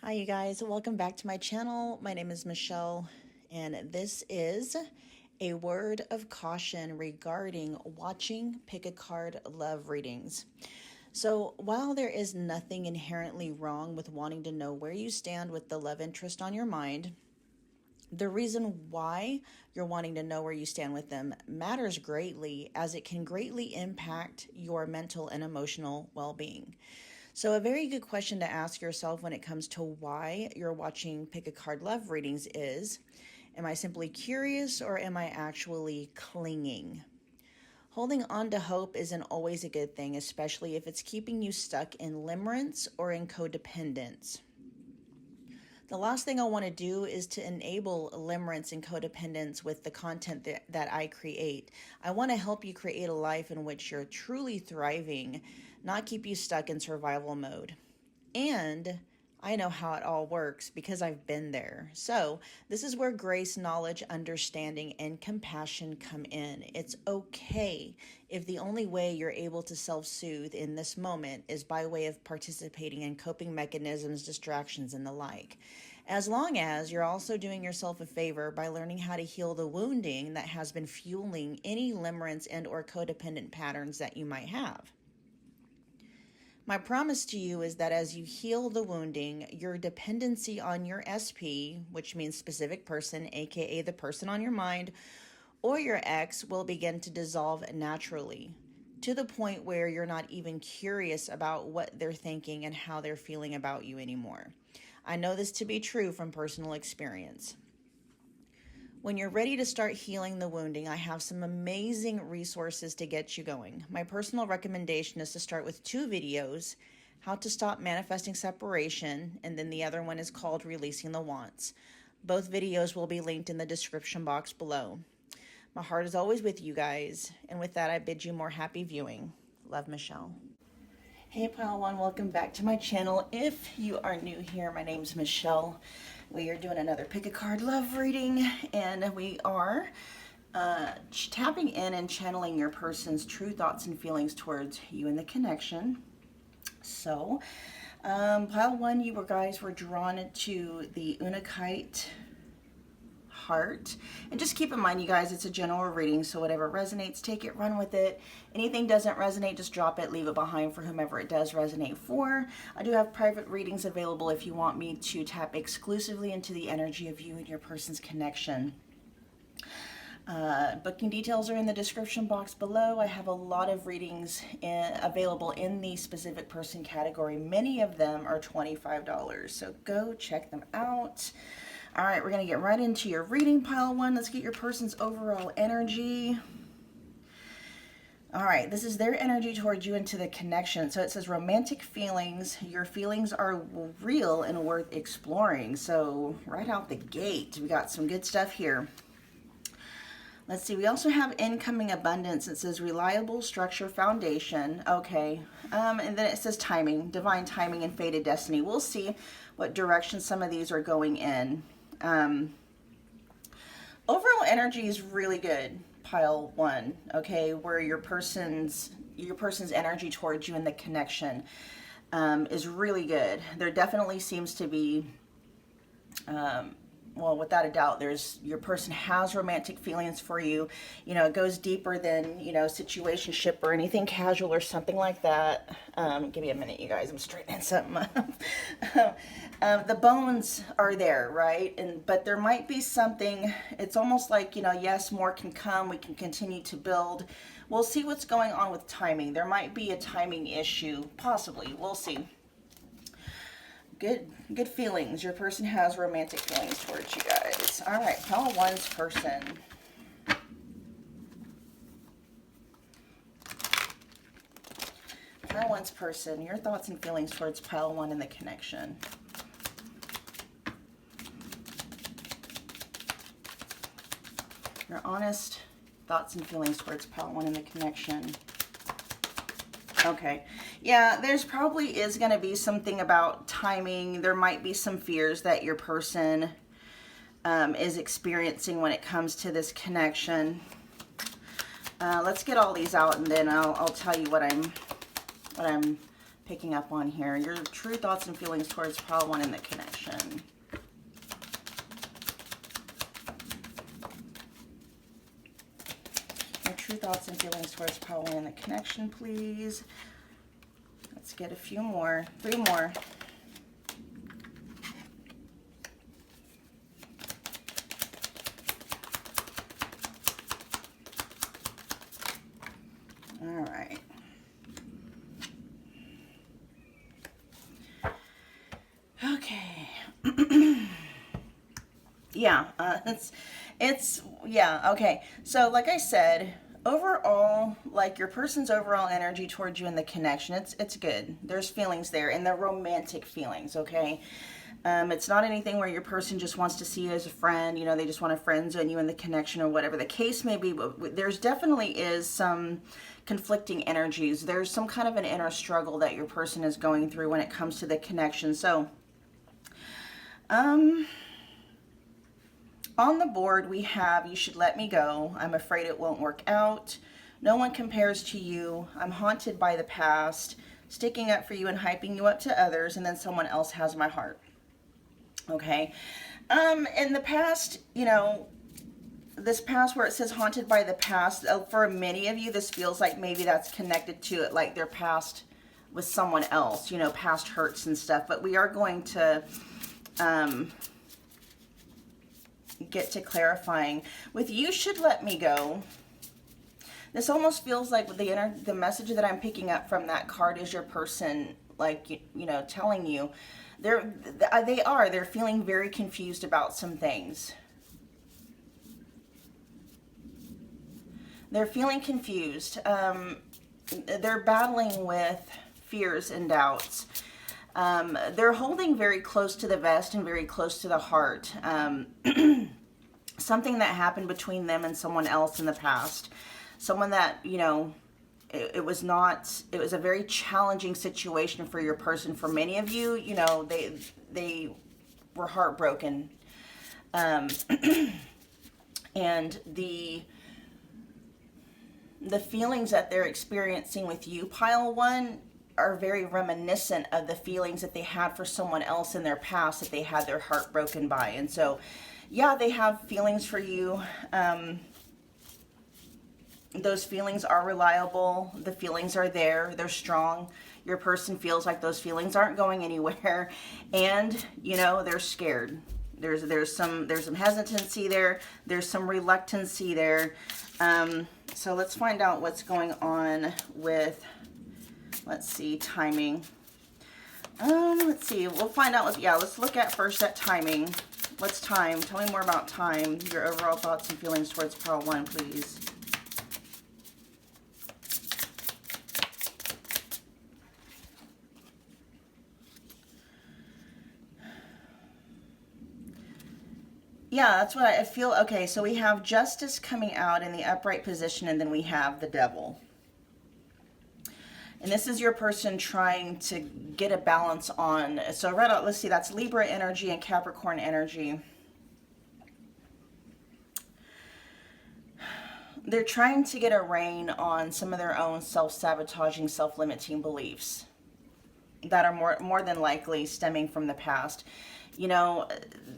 Hi you guys, welcome back to my channel. My name is Michelle and this is a word of caution regarding watching pick a card love readings. So while there is nothing inherently wrong with wanting to know where you stand with the love interest on your mind, the reason why you're wanting to know where you stand with them matters greatly, as it can greatly impact your mental and emotional well-being. So a very good question to ask yourself when it comes to why you're watching pick a card love readings is, am I simply curious or am I actually clinging? Holding on to hope isn't always a good thing, especially if it's keeping you stuck in limerence or in codependence. The last thing I want to do is to enable limerence and codependence with the content that I create. I want to help you create a life in which you're truly thriving, not keep you stuck in survival mode. And I know how it all works because I've been there. So this is where grace, knowledge, understanding, and compassion come in. It's okay if the only way you're able to self-soothe in this moment is by way of participating in coping mechanisms, distractions, and the like. As long as you're also doing yourself a favor by learning how to heal the wounding that has been fueling any limerence and or codependent patterns that you might have. My promise to you is that as you heal the wounding, your dependency on your SP, which means specific person, aka the person on your mind, or your ex, will begin to dissolve naturally, to the point where you're not even curious about what they're thinking and how they're feeling about you anymore. I know this to be true from personal experience. When you're ready to start healing the wounding, I have some amazing resources to get you going. My personal recommendation is to start with 2 videos, how to stop manifesting separation, and then the other one is called Releasing the Wants. Both videos will be linked in the description box below. My heart is always with you guys, and with that I bid you more happy viewing. Love, Michelle. Hey Pile One, welcome back to my channel. If you are new here, my name's Michelle. We are doing another pick a card love reading, and we are tapping in and channeling your person's true thoughts and feelings towards you and the connection. So, Pile One, you guys were drawn to the Unakite heart. And just keep in mind, you guys, it's a general reading, so whatever resonates, take it, run with it. Anything doesn't resonate, just drop it, leave it behind for whomever it does resonate for. I do have private readings available if you want me to tap exclusively into the energy of you and your person's connection. Booking details are in the description box below. I have a lot of readings available in the specific person category. Many of them are $25, so go check them out. All right, we're going to get right into your reading, Pile One. Let's get your person's overall energy. All right, this is their energy towards you and to the connection. So it says romantic feelings. Your feelings are real and worth exploring. So right out the gate, we got some good stuff here. Let's see, we also have incoming abundance. It says reliable structure foundation. Okay, and then it says timing, divine timing, and fated destiny. We'll see what direction some of these are going in. Overall energy is really good, Pile One, okay, where your person's energy towards you and the connection is really good. There definitely seems to be well, without a doubt, your person has romantic feelings for you. You know, it goes deeper than, you know, situationship or anything casual or something like that. Give me a minute, you guys. I'm straightening something up. The bones are there, right? But there might be something. It's almost like, you know, yes, more can come. We can continue to build. We'll see what's going on with timing. There might be a timing issue, possibly. We'll see. Good feelings. Your person has romantic feelings towards you guys. All right, Pile One's person. Pile One's person. Your thoughts and feelings towards Pile One and the connection. Your honest thoughts and feelings towards Pile One and the connection. Okay, yeah, there's probably is going to be something about timing. There might be some fears that your person is experiencing when it comes to this connection. Let's get all these out, and then I'll tell you what I'm picking up on here? Your true thoughts and feelings towards pile one in the connection. Your true thoughts and feelings towards pile one in the connection, please. Let's get a few more. 3 more. All right. Okay. Yeah, yeah, okay. So like I said, overall, like your person's overall energy towards you in the connection, it's good. There's feelings there, and they're romantic feelings, okay? It's not anything where your person just wants to see you as a friend, you know, they just want to friend zone you in the connection or whatever the case may be. But there's definitely is some conflicting energies. There's some kind of an inner struggle that your person is going through when it comes to the connection. So, on the board we have, you should let me go. I'm afraid it won't work out. No one compares to you. I'm haunted by the past. Sticking up for you and hyping you up to others, and then someone else has my heart. Okay. In the past, you know, this past where it says haunted by the past, for many of you, this feels like maybe that's connected to it, like their past with someone else, you know, past hurts and stuff. But we are going to get to clarifying. With you should let me go, this almost feels like the message that I'm picking up from that card is your person, like, you know, telling you they're feeling very confused about some things. They're feeling confused. They're battling with fears and doubts. They're holding very close to the vest and very close to the heart. Something that happened between them and someone else in the past. Someone that, you know, it was a very challenging situation for your person. For many of you, you know, they were heartbroken. And the feelings that they're experiencing with you, pile one, are very reminiscent of the feelings that they had for someone else in their past that they had their heart broken by. And so, yeah, they have feelings for you. Those feelings are reliable. The feelings are there. They're strong. Your person feels like those feelings aren't going anywhere, and you know they're scared. There's some hesitancy there. There's some reluctancy there. So let's find out what's going on with. Let's see, timing. Let's see. We'll find out. Let's look at first at timing. What's time? Tell me more about time. Your overall thoughts and feelings towards pile one, please. Yeah, that's what I feel. Okay, so we have justice coming out in the upright position, and then we have the devil. And this is your person trying to get a balance on. So right out, let's see, that's Libra energy and Capricorn energy. They're trying to get a rein on some of their own self-sabotaging, self-limiting beliefs that are more than likely stemming from the past. You know,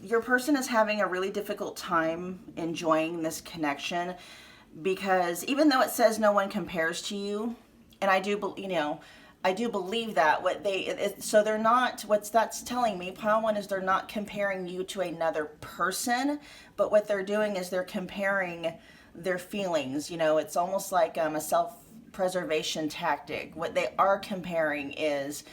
your person is having a really difficult time enjoying this connection because even though it says no one compares to you, and I do believe that so they're not, what's that's telling me, pile one, is they're not comparing you to another person, but what they're doing is they're comparing their feelings. You know, it's almost like a self-preservation tactic. What they are comparing is,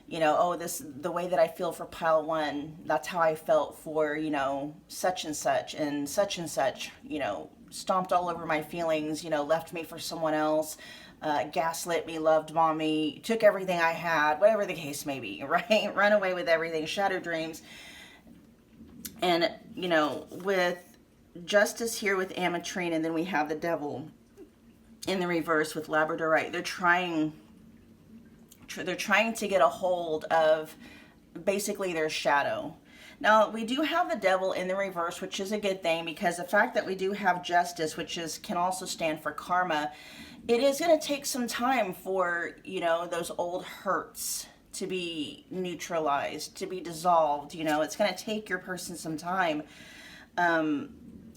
you know, oh, the way that I feel for pile one, that's how I felt for, you know, such and such, you know, stomped all over my feelings, you know, left me for someone else, gaslit me, loved mommy, took everything I had, whatever the case may be, right? Run away with everything, shattered dreams. And, you know, with justice here with ametrine, and then we have the devil in the reverse with labradorite. They're trying to get a hold of basically their shadow. Now, we do have the devil in the reverse, which is a good thing, because the fact that we do have justice, which is can also stand for karma, it is going to take some time for, those old hurts to be neutralized, to be dissolved. It's going to take your person some time, and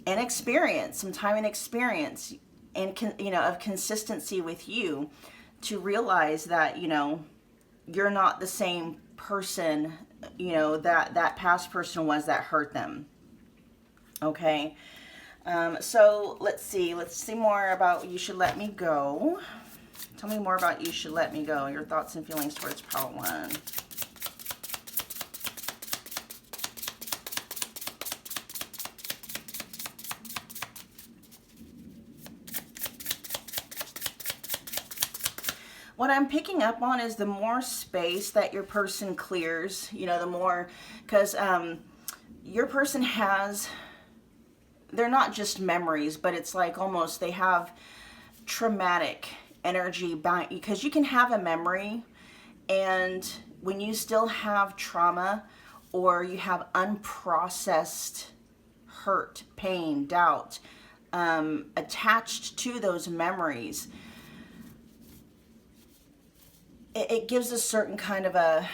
experience, some time and experience, and of consistency with you, to realize that you're not the same person that past person was that hurt them. Okay. So let's see more about You Should Let Me Go. Tell me more about You Should Let Me Go, your thoughts and feelings towards pile 1. What I'm picking up on is the more space that your person clears, the more, because your person has, they're not just memories, but it's like almost they have traumatic energy back, because you can have a memory, and when you still have trauma, or you have unprocessed hurt, pain, doubt attached to those memories, it gives a certain kind of a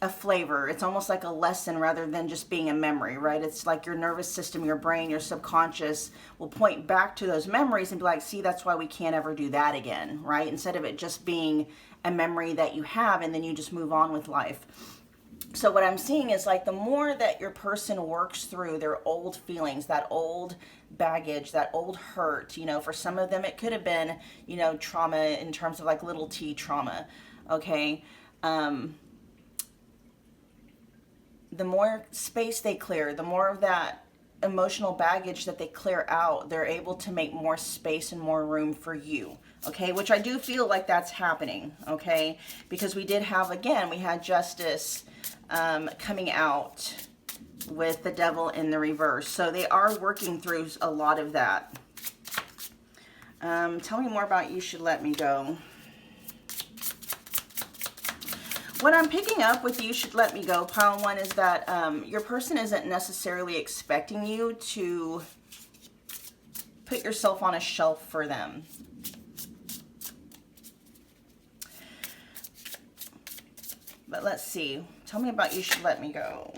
flavor. It's almost like a lesson rather than just being a memory, right? It's like your nervous system, your brain, your subconscious will point back to those memories and be like, see, that's why we can't ever do that again, right? Instead of it just being a memory that you have and then you just move on with life. So what I'm seeing is like the more that your person works through their old feelings, that old baggage, that old hurt, for some of them it could have been, trauma in terms of like little t trauma, okay? The more space they clear, the more of that emotional baggage that they clear out, they're able to make more space and more room for you, okay? Which I do feel like that's happening, okay? Because we had justice coming out with the devil in the reverse. So they are working through a lot of that. Tell me more about You Should Let Me Go. What I'm picking up with You Should Let Me Go, pile 1, is that your person isn't necessarily expecting you to put yourself on a shelf for them. But let's see. Tell me about You Should Let Me Go.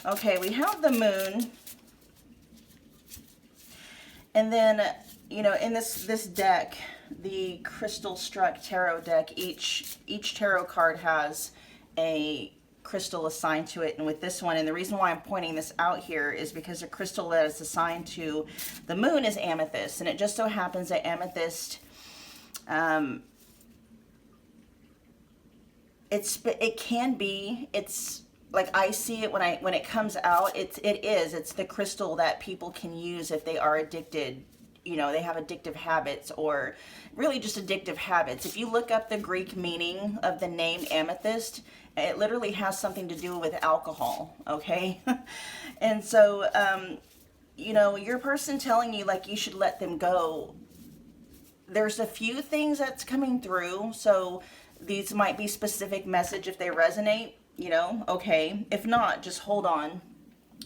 Okay, we have the moon. And then, in this deck, the Crystal Struck Tarot deck, each tarot card has a crystal assigned to it. And with this one, and the reason why I'm pointing this out here is because the crystal that is assigned to the moon is amethyst. And it just so happens that amethyst, it's like I see it when it comes out, it's the crystal that people can use if they are addicted, they have addictive habits, or really just addictive habits. If you look up the Greek meaning of the name amethyst, it literally has something to do with alcohol, okay? And so, your person telling you like you should let them go, there's a few things that's coming through, so these might be specific message if they resonate, okay. If not, just hold on.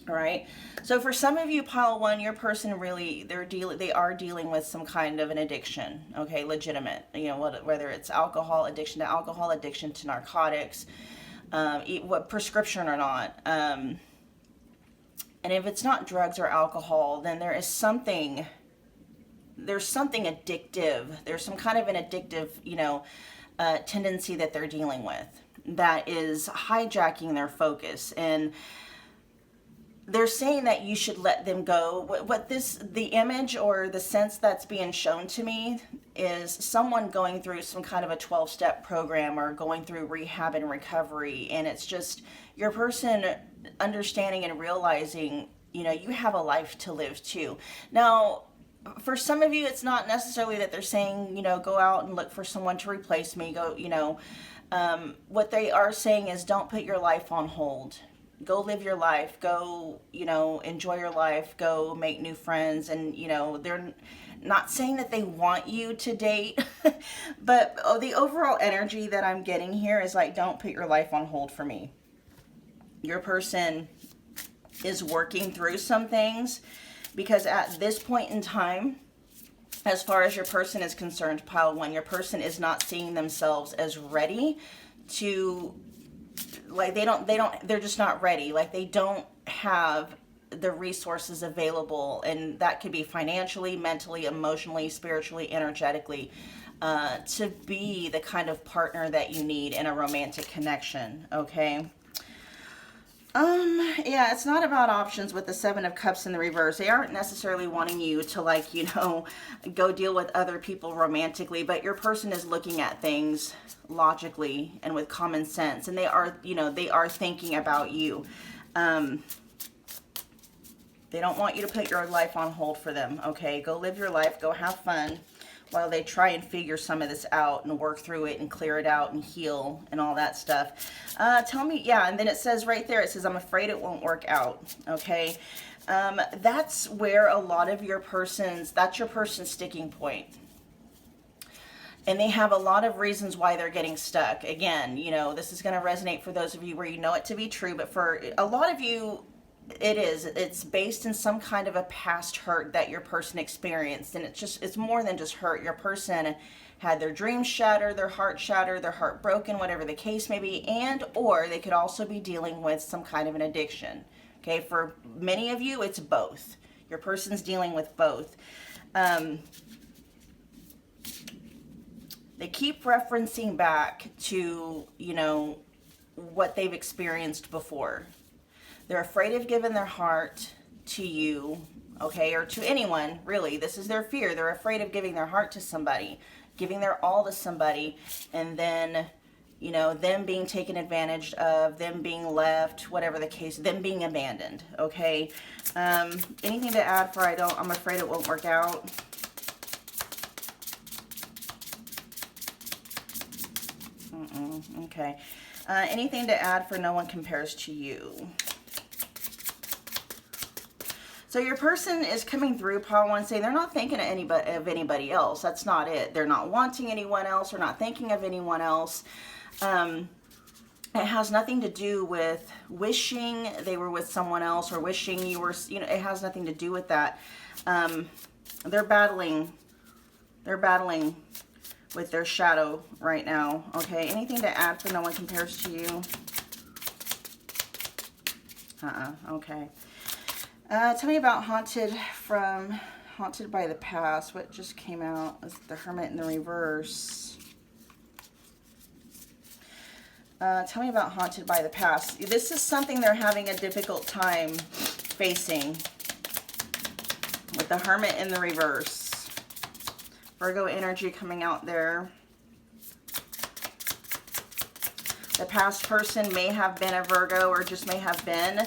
All right. So for some of you, pile 1, your person really, they are dealing with some kind of an addiction, okay, legitimate, whether it's alcohol, addiction to narcotics, what prescription or not. And if it's not drugs or alcohol, then there's something addictive. There's some kind of an addictive, tendency that they're dealing with that is hijacking their focus. And they're saying that you should let them go. The image or the sense that's being shown to me is someone going through some kind of a 12-step program or going through rehab and recovery. And it's just your person understanding and realizing, you have a life to live too. Now, for some of you, it's not necessarily that they're saying, go out and look for someone to replace me. What they are saying is don't put your life on hold. Go live your life. Go, enjoy your life. Go make new friends. And, they're Not saying that they want you to date, but the overall energy that I'm getting here is like, don't put your life on hold for me. Your person is working through some things, because at this point in time, as far as your person is concerned, pile one, your person is not seeing themselves as ready to, like, they're just not ready. Like, they don't have the resources available, and that could be financially, mentally, emotionally, spiritually, energetically, to be the kind of partner that you need in a romantic connection, okay? Yeah, it's not about options with the Seven of Cups in the reverse. They aren't necessarily wanting you to, like, you know, go deal with other people romantically, but your person is looking at things logically and with common sense, and they are, you know, they are thinking about you. They don't want you to put your life on hold for them, okay? Go live your life, go have fun, while they try and figure some of this out and work through it and clear it out and heal and all that stuff. Tell me, yeah, and then it says right there, it says, I'm afraid it won't work out, okay? That's where a lot of your that's your person's sticking point. And they have a lot of reasons why they're getting stuck. Again, you know, this is going to resonate for those of you where you know it to be true, but for a lot of you, it's based in some kind of a past hurt that your person experienced, and it's more than just hurt. Your person had their dreams shattered, their heart broken, whatever the case may be, and or they could also be dealing with some kind of an addiction. Okay, for many of you, it's both. Your person's dealing with both. They keep referencing back to, you know, what they've experienced before. They're afraid of giving their heart to you, okay, or to anyone, really. This is their fear. They're afraid of giving their heart to somebody, giving their all to somebody, and then, you know, them being taken advantage of, them being left, whatever the case, them being abandoned, okay? Anything to add for I'm afraid it won't work out? Okay. Anything to add for no one compares to you? So your person is coming through, pile one, saying they're not thinking of anybody else. That's not it. They're not wanting anyone else or not thinking of anyone else. It has nothing to do with wishing they were with someone else or wishing you were, you know, it has nothing to do with that. They're battling with their shadow right now. Okay, anything to add for no one compares to you? Okay. Tell me about haunted by the past. What just came out is the Hermit in the reverse. Tell me about haunted by the past. This is something they're having a difficult time facing with the Hermit in the reverse. Virgo energy coming out there. The past person may have been a Virgo or just may have been,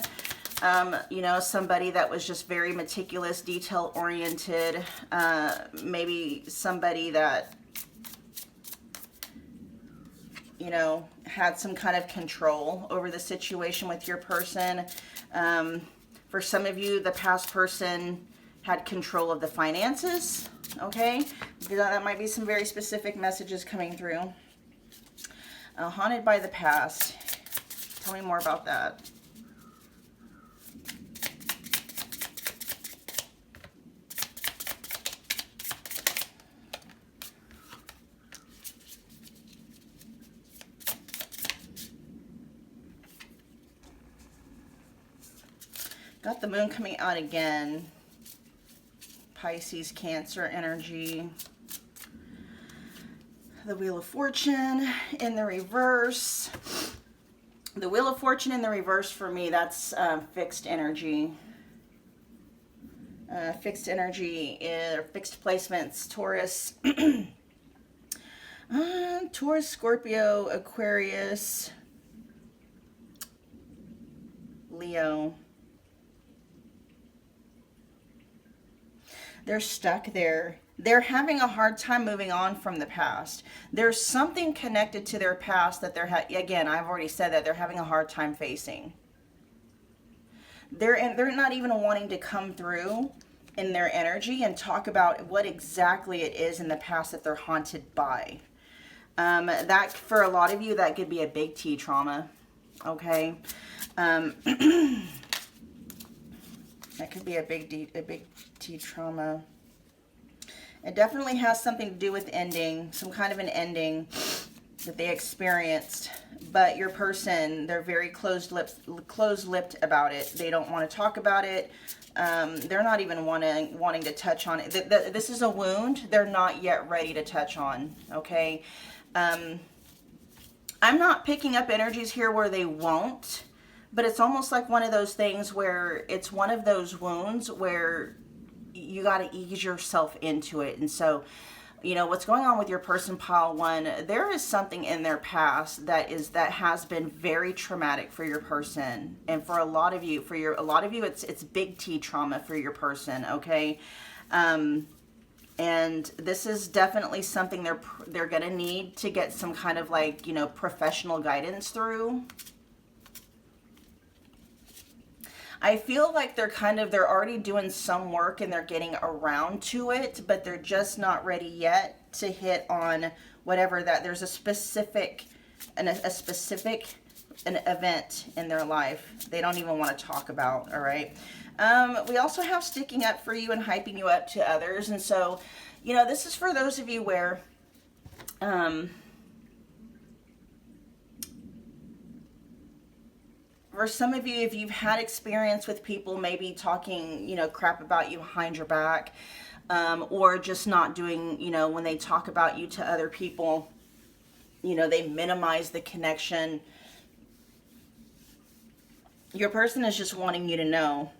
you know, somebody that was just very meticulous, detail-oriented. Maybe somebody that, you know, had some kind of control over the situation with your person. For some of you, the past person had control of the finances. Okay, that might be some very specific messages coming through. Haunted by the past. Tell me more about that. Got the moon coming out again. Pisces, Cancer energy. The Wheel of Fortune in the reverse. The Wheel of Fortune in the reverse for me, that's fixed energy. Fixed energy, fixed placements, Taurus. Taurus, Scorpio, Aquarius, Leo. They're stuck there. They're having a hard time moving on from the past. There's something connected to their past that again, I've already said that they're having a hard time facing. They're not even wanting to come through in their energy and talk about what exactly it is in the past that they're haunted by. That, for a lot of you, that could be a big T trauma, okay? That could be a big T trauma. It definitely has something to do with ending, some kind of an ending that they experienced. But your person, they're very closed-lipped about it. They don't want to talk about it. They're not even wanting to touch on it. This is a wound they're not yet ready to touch on, okay? I'm not picking up energies here where they won't, but it's almost like one of those things where it's one of those wounds where you got to ease yourself into it. And so, you know, what's going on with your person, pile one, there is something in their past that has been very traumatic for your person. And for a lot of you, it's big T trauma for your person, okay? And this is definitely something they're going to need to get some kind of, like, you know, professional guidance through. I feel like they're already doing some work and they're getting around to it, but they're just not ready yet to hit on whatever there's a specific event in their life they don't even want to talk about, all right? We also have sticking up for you and hyping you up to others. And so, you know, this is for those of you where, for some of you, if you've had experience with people maybe talking, you know, crap about you behind your back, or just not doing, you know, when they talk about you to other people, you know, they minimize the connection. Your person is just wanting you to know.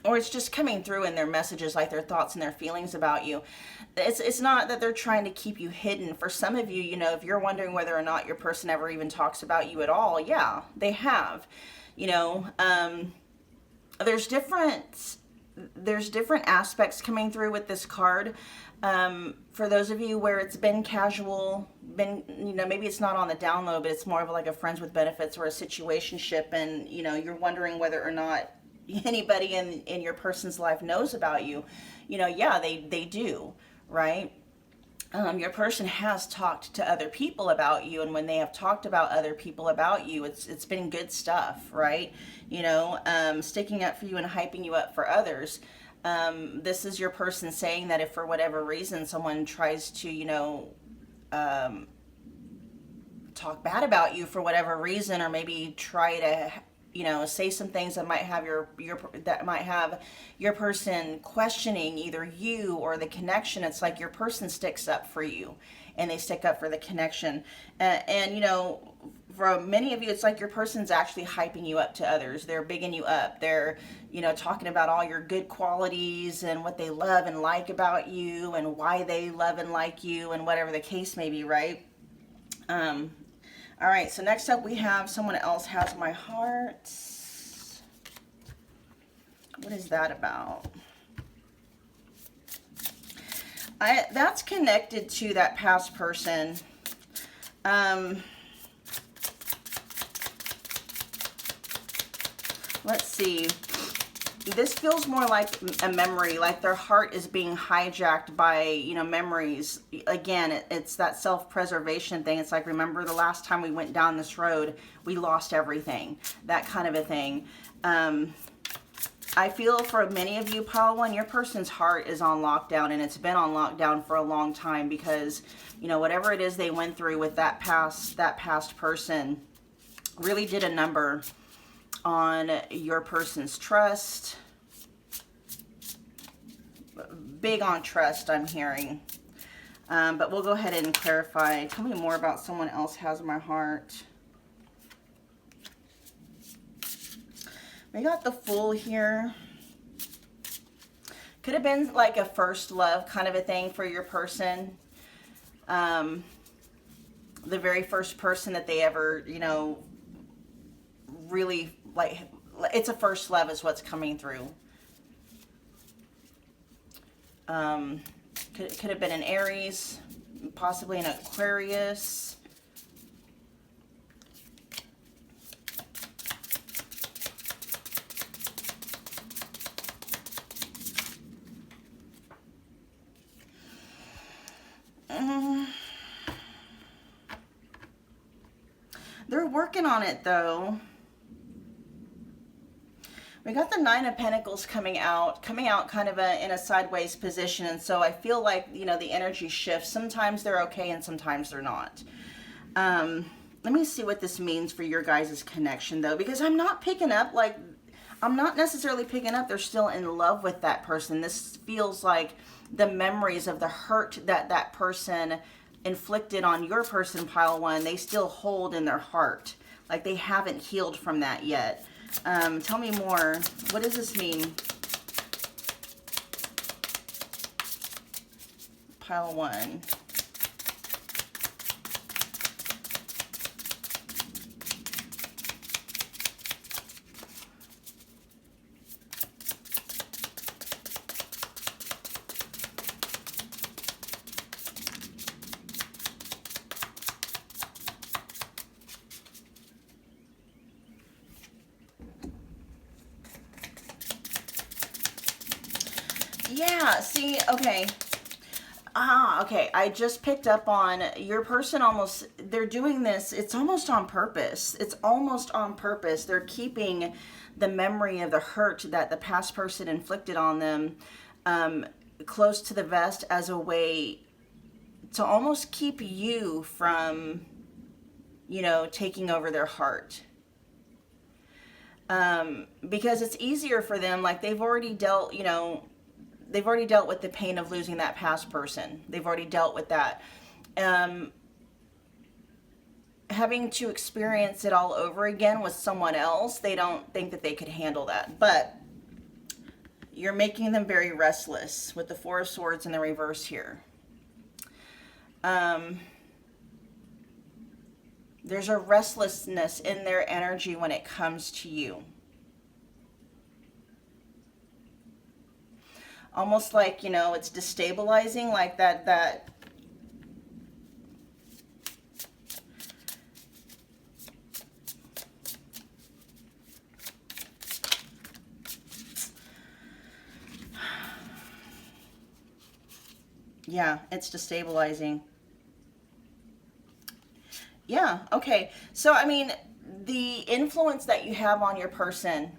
Or it's just coming through in their messages, like their thoughts and their feelings about you. It's not that they're trying to keep you hidden. For some of you, you know, if you're wondering whether or not your person ever even talks about you at all, yeah, they have. You know, there's different aspects coming through with this card. For those of you where it's been casual, you know, maybe it's not on the down low, but it's more of like a friends with benefits or a situationship, and, you know, you're wondering whether or not anybody in your person's life knows about you. You know, yeah, they do, right? Your person has talked to other people about you, and when they have talked about other people about you, it's been good stuff, right? You know, sticking up for you and hyping you up for others. This is your person saying that if for whatever reason someone tries to, you know, talk bad about you for whatever reason, or maybe try to, you know, say some things that might have your person questioning either you or the connection. It's like your person sticks up for you, and they stick up for the connection. And you know, for many of you, it's like your person's actually hyping you up to others. They're bigging you up. They're, you know, talking about all your good qualities and what they love and like about you and why they love and like you and whatever the case may be, right? All right, so next up we have someone else has my heart. What is that about? That's connected to that past person. Let's see. This feels more like a memory, like their heart is being hijacked by, you know, memories. Again, it's that self-preservation thing. It's like, remember the last time we went down this road, we lost everything. That kind of a thing. I feel for many of you, pile one, your person's heart is on lockdown, and it's been on lockdown for a long time because, you know, whatever it is they went through with that past person really did a number on your person's trust. Big on trust, I'm hearing. But we'll go ahead and clarify. Tell me more about someone else has my heart. We got the Fool here. Could have been like a first love kind of a thing for your person. The very first person that they ever, you know, really, like, it's a first love is what's coming through. Could have been an Aries, possibly an Aquarius. They're working on it though. We got the Nine of Pentacles coming out kind of in a sideways position. And so I feel like, you know, the energy shifts. Sometimes they're okay and sometimes they're not. Let me see what this means for your guys' connection though, because I'm not picking up, like, I'm not necessarily picking up they're still in love with that person. This feels like the memories of the hurt that that person inflicted on your person, pile one, they still hold in their heart. Like they haven't healed from that yet. Tell me more. What does this mean? Pile one. Yeah, see, okay. Okay. I just picked up on your person almost, they're doing this, it's almost on purpose. It's almost on purpose. They're keeping the memory of the hurt that the past person inflicted on them close to the vest as a way to almost keep you from, you know, taking over their heart. Because it's easier for them, like they've already dealt, you know, they've already dealt with the pain of losing that past person. They've already dealt with that. Having to experience it all over again with someone else, they don't think that they could handle that. But you're making them very restless with the Four of Swords in the reverse here. There's a restlessness in their energy when it comes to you. Almost like, you know, it's destabilizing, like that yeah, it's destabilizing. Yeah, okay. So, I mean, the influence that you have on your person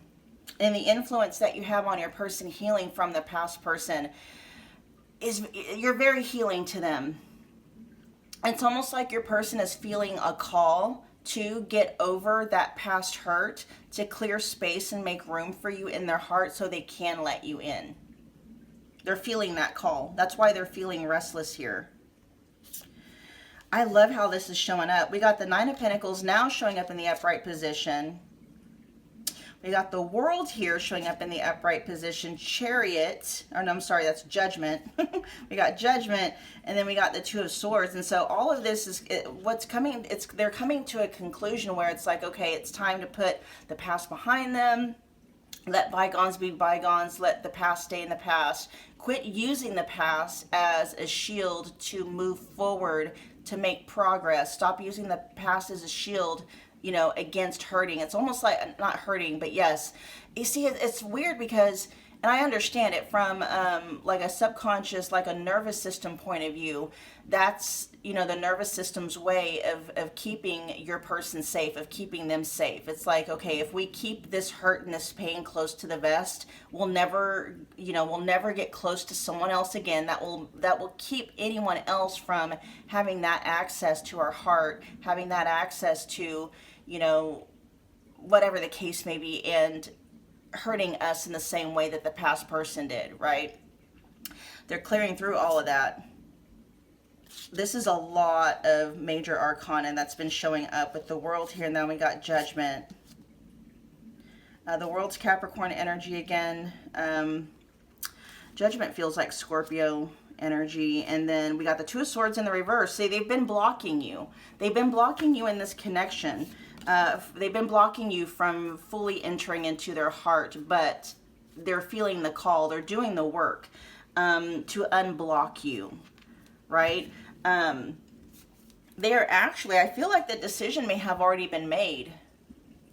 and the influence that you have on your person healing from the past person is, you're very healing to them. It's almost like your person is feeling a call to get over that past hurt, to clear space and make room for you in their heart so they can let you in. They're feeling that call. That's why they're feeling restless here. I love how this is showing up. We got the Nine of Pentacles now showing up in the upright position. We got the World here showing up in the upright position. Chariot, or no, I'm sorry, that's Judgment. We got Judgment, and then we got the Two of Swords. And so all of this is what's coming. They're coming to a conclusion where it's like, okay, it's time to put the past behind them. Let bygones be bygones. Let the past stay in the past. Quit using the past as a shield to move forward, to make progress. Stop using the past as a shield, you know, against hurting. It's almost like, not hurting, but yes. You see, it's weird because, and I understand it from like a subconscious, like a nervous system point of view. That's, you know, the nervous system's way of keeping your person safe, of keeping them safe. It's like, okay, if we keep this hurt and this pain close to the vest, we'll never, you know, we'll never get close to someone else again. That will keep anyone else from having that access to our heart, having that access to, you know, whatever the case may be, and hurting us in the same way that the past person did, right? They're clearing through all of that. This is a lot of major arcana that's been showing up with the World here. And then we got Judgment. The World's Capricorn energy again. Judgment feels like Scorpio energy. And then we got the Two of Swords in the reverse. See, they've been blocking you. They've been blocking you in this connection. They've been blocking you from fully entering into their heart, but they're feeling the call. They're doing the work to unblock you, right? They are actually, I feel like the decision may have already been made.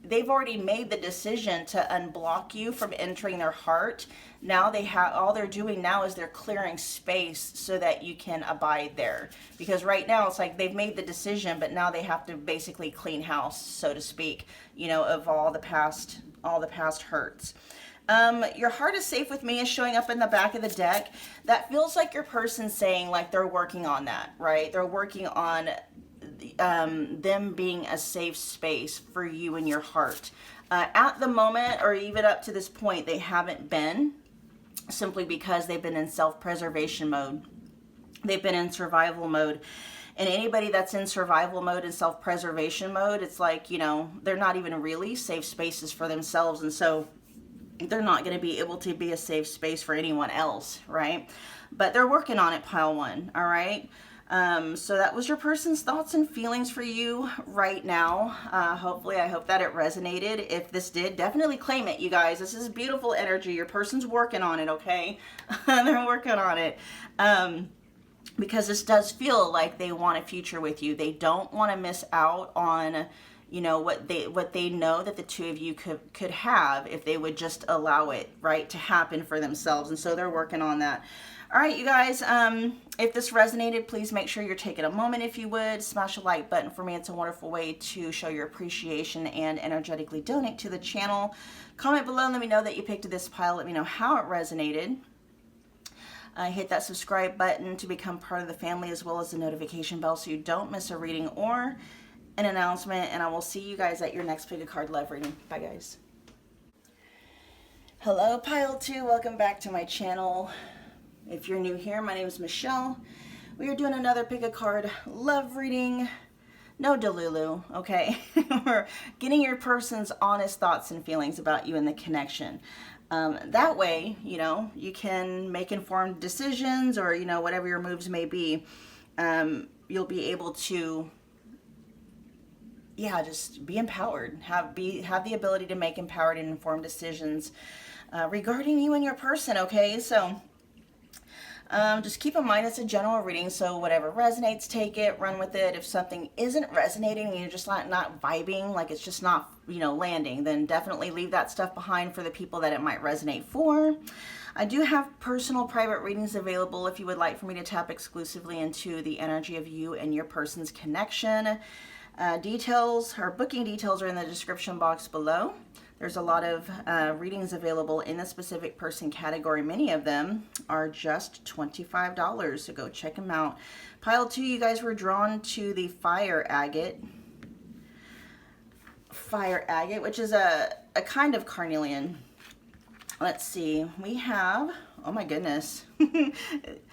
they've already made the decision to unblock you from entering their heart. Now they have, all they're doing now is they're clearing space so that you can abide there. Because right now it's like they've made the decision, but now they have to basically clean house, so to speak, you know, of all the past hurts. Your heart is safe with me is showing up in the back of the deck. That feels like your person saying like they're working on that, right? They're working on them being a safe space for you and your heart. At the moment, or even up to this point, they haven't been, simply because they've been in self-preservation mode. They've been in survival mode. And anybody that's in survival mode and self-preservation mode, it's like, you know, they're not even really safe spaces for themselves. And so they're not going to be able to be a safe space for anyone else, right? But they're working on it, pile one, all right? So that was your person's thoughts and feelings for you right now. Hopefully, I hope that it resonated. If this did, definitely claim it, you guys. This is beautiful energy. Your person's working on it, okay? They're working on it. Because this does feel like they want a future with you. They don't want to miss out on, you know, what they know that the two of you could have if they would just allow it, right, to happen for themselves. And so they're working on that. All right, you guys, if this resonated, please make sure you're taking a moment, if you would. Smash a like button for me. It's a wonderful way to show your appreciation and energetically donate to the channel. Comment below and let me know that you picked this pile. Let me know how it resonated. Hit that subscribe button to become part of the family, as well as the notification bell so you don't miss a reading or an announcement. And I will see you guys at your next Pick a Card Love reading. Bye, guys. Hello, Pile 2. Welcome back to my channel. If you're new here, my name is Michelle. We are doing another Pick a Card Love reading. No Delulu, okay? We're getting your person's honest thoughts and feelings about you and the connection. That way, you know, you can make informed decisions, or, you know, whatever your moves may be. You'll be able to, yeah, just be empowered. Have the ability to make empowered and informed decisions regarding you and your person, okay? So just keep in mind it's a general reading, so whatever resonates, take it, run with it. If something isn't resonating and you're just not vibing, like it's just not, you know, landing, then definitely leave that stuff behind for the people that it might resonate for. I do have personal private readings available if you would like for me to tap exclusively into the energy of you and your person's connection. Details or booking details are in the description box below. There's a lot of readings available in the specific person category. Many of them are just $25, so go check them out. Pile 2, you guys were drawn to the Fire Agate. Fire Agate, which is a kind of carnelian. Let's see. We have, oh my goodness.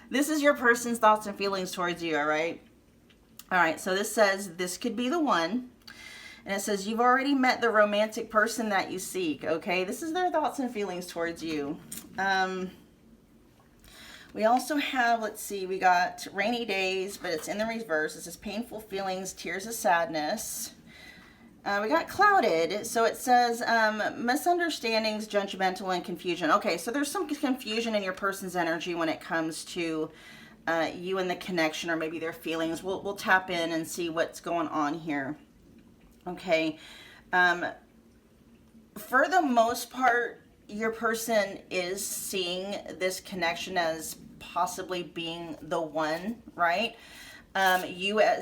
This is your person's thoughts and feelings towards you, all right? All right, so this says this could be the one. And it says you've already met the romantic person that you seek, okay? This is their thoughts and feelings towards you. We also have, let's see, we got rainy days, but it's in the reverse. It says painful feelings, tears of sadness. We got clouded, so it says misunderstandings, judgmental, and confusion. Okay, so there's some confusion in your person's energy when it comes to you and the connection, or maybe their feelings. We'll tap in and see what's going on here. Okay, for the most part, your person is seeing this connection as possibly being the one, right?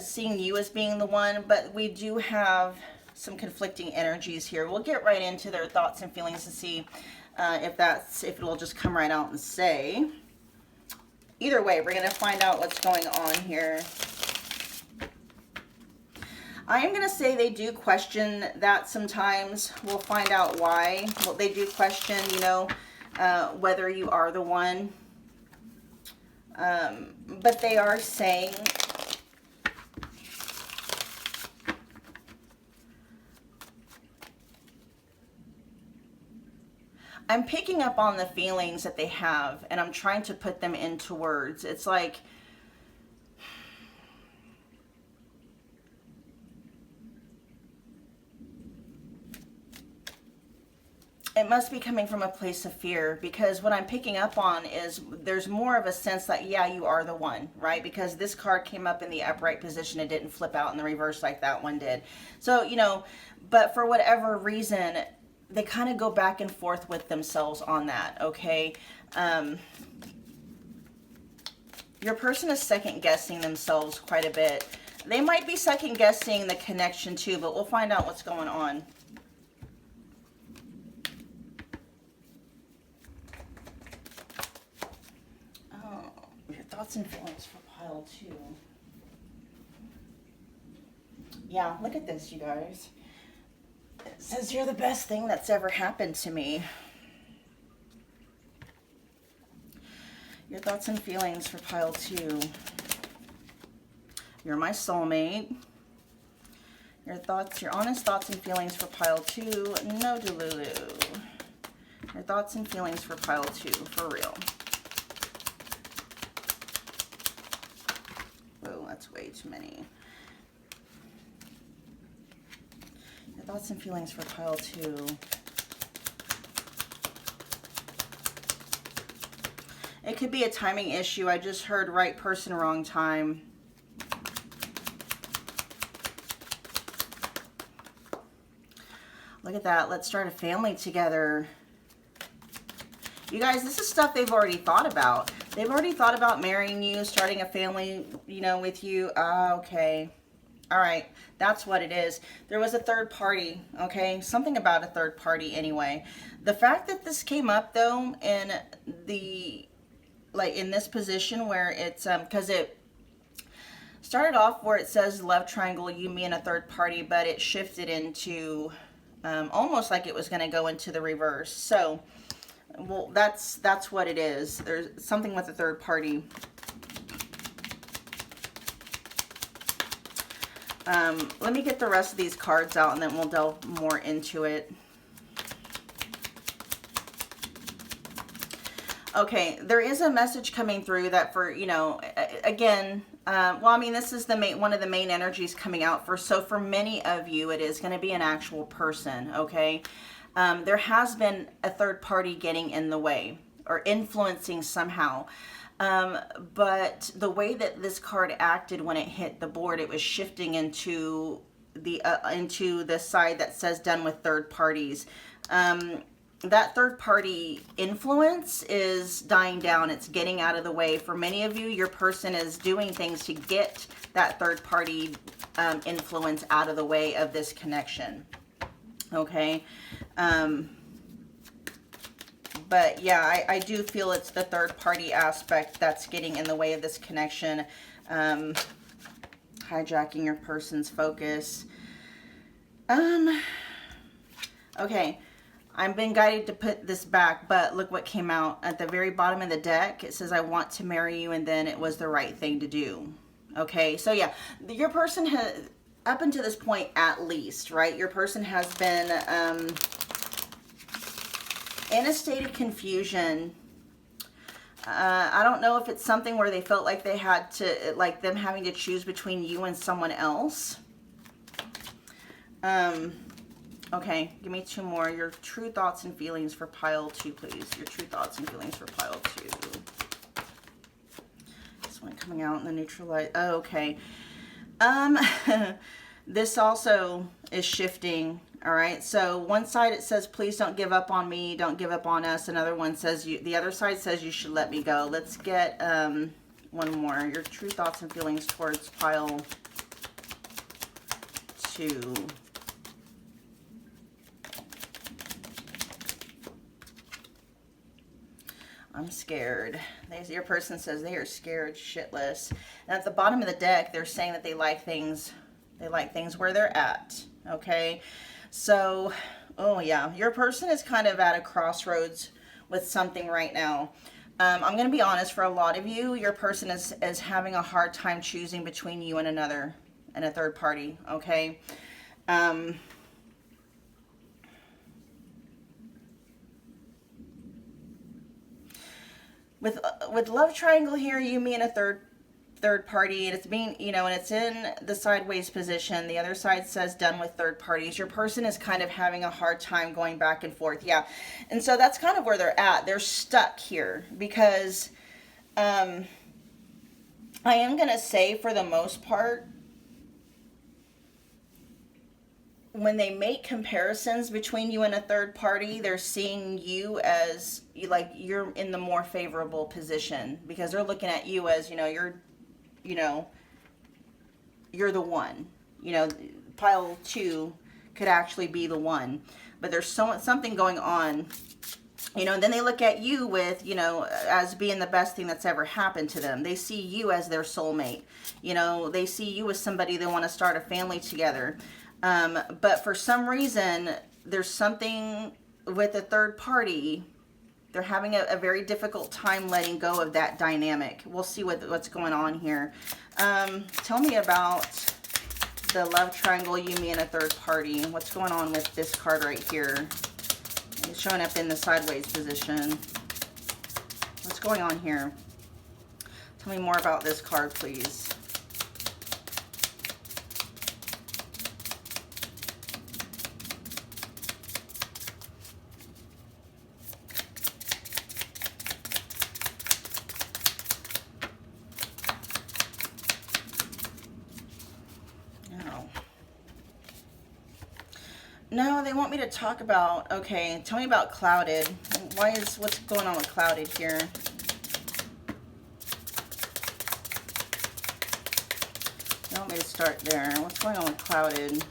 Seeing you as being the one, but we do have some conflicting energies here. We'll get right into their thoughts and feelings to see if it will just come right out and say. Either way, we're going to find out what's going on here. I am going to say they do question that sometimes. We'll find out why. Well, they do question, you know, whether you are the one. But they are saying I'm picking up on the feelings that they have, and I'm trying to put them into words. It's like it must be coming from a place of fear, because what I'm picking up on is there's more of a sense that, yeah, you are the one, right? Because this card came up in the upright position. It didn't flip out in the reverse like that one did. So, you know, but for whatever reason, they kind of go back and forth with themselves on that, okay? Your person is second guessing themselves quite a bit. They might be second guessing the connection too, but we'll find out what's going on. Oh, your thoughts and feelings for pile 2. Yeah, look at this, you guys. It says you're the best thing that's ever happened to me. Your thoughts and feelings for pile 2. You're my soulmate. Your thoughts, your honest thoughts and feelings for pile 2. No Delulu. Your thoughts and feelings for pile 2, for real. Whoa, that's way too many. Your thoughts and feelings for pile 2. It could be a timing issue. I just heard right person, wrong time. Look at that. Let's start a family together. You guys, this is stuff they've already thought about. They've already thought about marrying you, starting a family, you know, with you. Okay. All right. That's what it is. There was a third party, okay? Something about a third party anyway. The fact that this came up, though, in the... like in this position where it's because it started off where it says love triangle, you, me, and a third party, but it shifted into almost like it was going to go into the reverse. So, well, that's what it is. There's something with a third party. Let me get the rest of these cards out and then we'll delve more into it. Okay, there is a message coming through that for, you know, again, well, I mean, this is the main, one of the main energies coming out for, so for many of you, it is going to be an actual person, okay? There has been a third party getting in the way or influencing somehow. But the way that this card acted when it hit the board, it was shifting into the side that says done with third parties. That third party influence is dying down. It's getting out of the way. For many of you, your person is doing things to get that third party influence out of the way of this connection. Okay. But yeah, I do feel it's the third party aspect that's getting in the way of this connection. Hijacking your person's focus. Okay. I've been guided to put this back, but look what came out. At the very bottom of the deck, it says, I want to marry you, and then it was the right thing to do. Okay, so yeah, your person has, up until this point at least, right, your person has been in a state of confusion. I don't know if it's something where they felt like they had to, like them having to choose between you and someone else. Okay, give me 2 more. Your true thoughts and feelings for pile 2, please. Your true thoughts and feelings for pile 2. This one coming out in the neutral light. Oh, okay. This also is shifting. All right. So one side it says, please don't give up on me. Don't give up on us. Another one says, the other side says you should let me go. Let's get one more. Your true thoughts and feelings towards pile 2. I'm scared. Your person says they are scared shitless. And at the bottom of the deck, they're saying that they like things where they're at. Okay. So, oh yeah, your person is kind of at a crossroads with something right now. I'm going to be honest, for a lot of you, your person is having a hard time choosing between you and a third party. Okay. With love triangle here, you, me, and a third third party, and it's being, you know, and it's in the sideways position. The other side says done with third parties. Your person is kind of having a hard time going back and forth. Yeah. And so that's kind of where they're at. They're stuck here because I am going to say, for the most part, when they make comparisons between you and a third party, they're seeing you as like you're in the more favorable position, because they're looking at you as, you're the one. Pile 2 could actually be the one, but there's something going on. And then they look at you with, as being the best thing that's ever happened to them. They see you as their soulmate. They see you as somebody they want to start a family together. But for some reason, there's something with a third party. They're having a very difficult time letting go of that dynamic. We'll see what's going on here. Tell me about the love triangle, you, me, and a third party. What's going on with this card right here? It's showing up in the sideways position. What's going on here? Tell me more about this card, please. No, they want me to talk about, okay, tell me about clouded. What's going on with clouded here? They want me to start there. What's going on with clouded?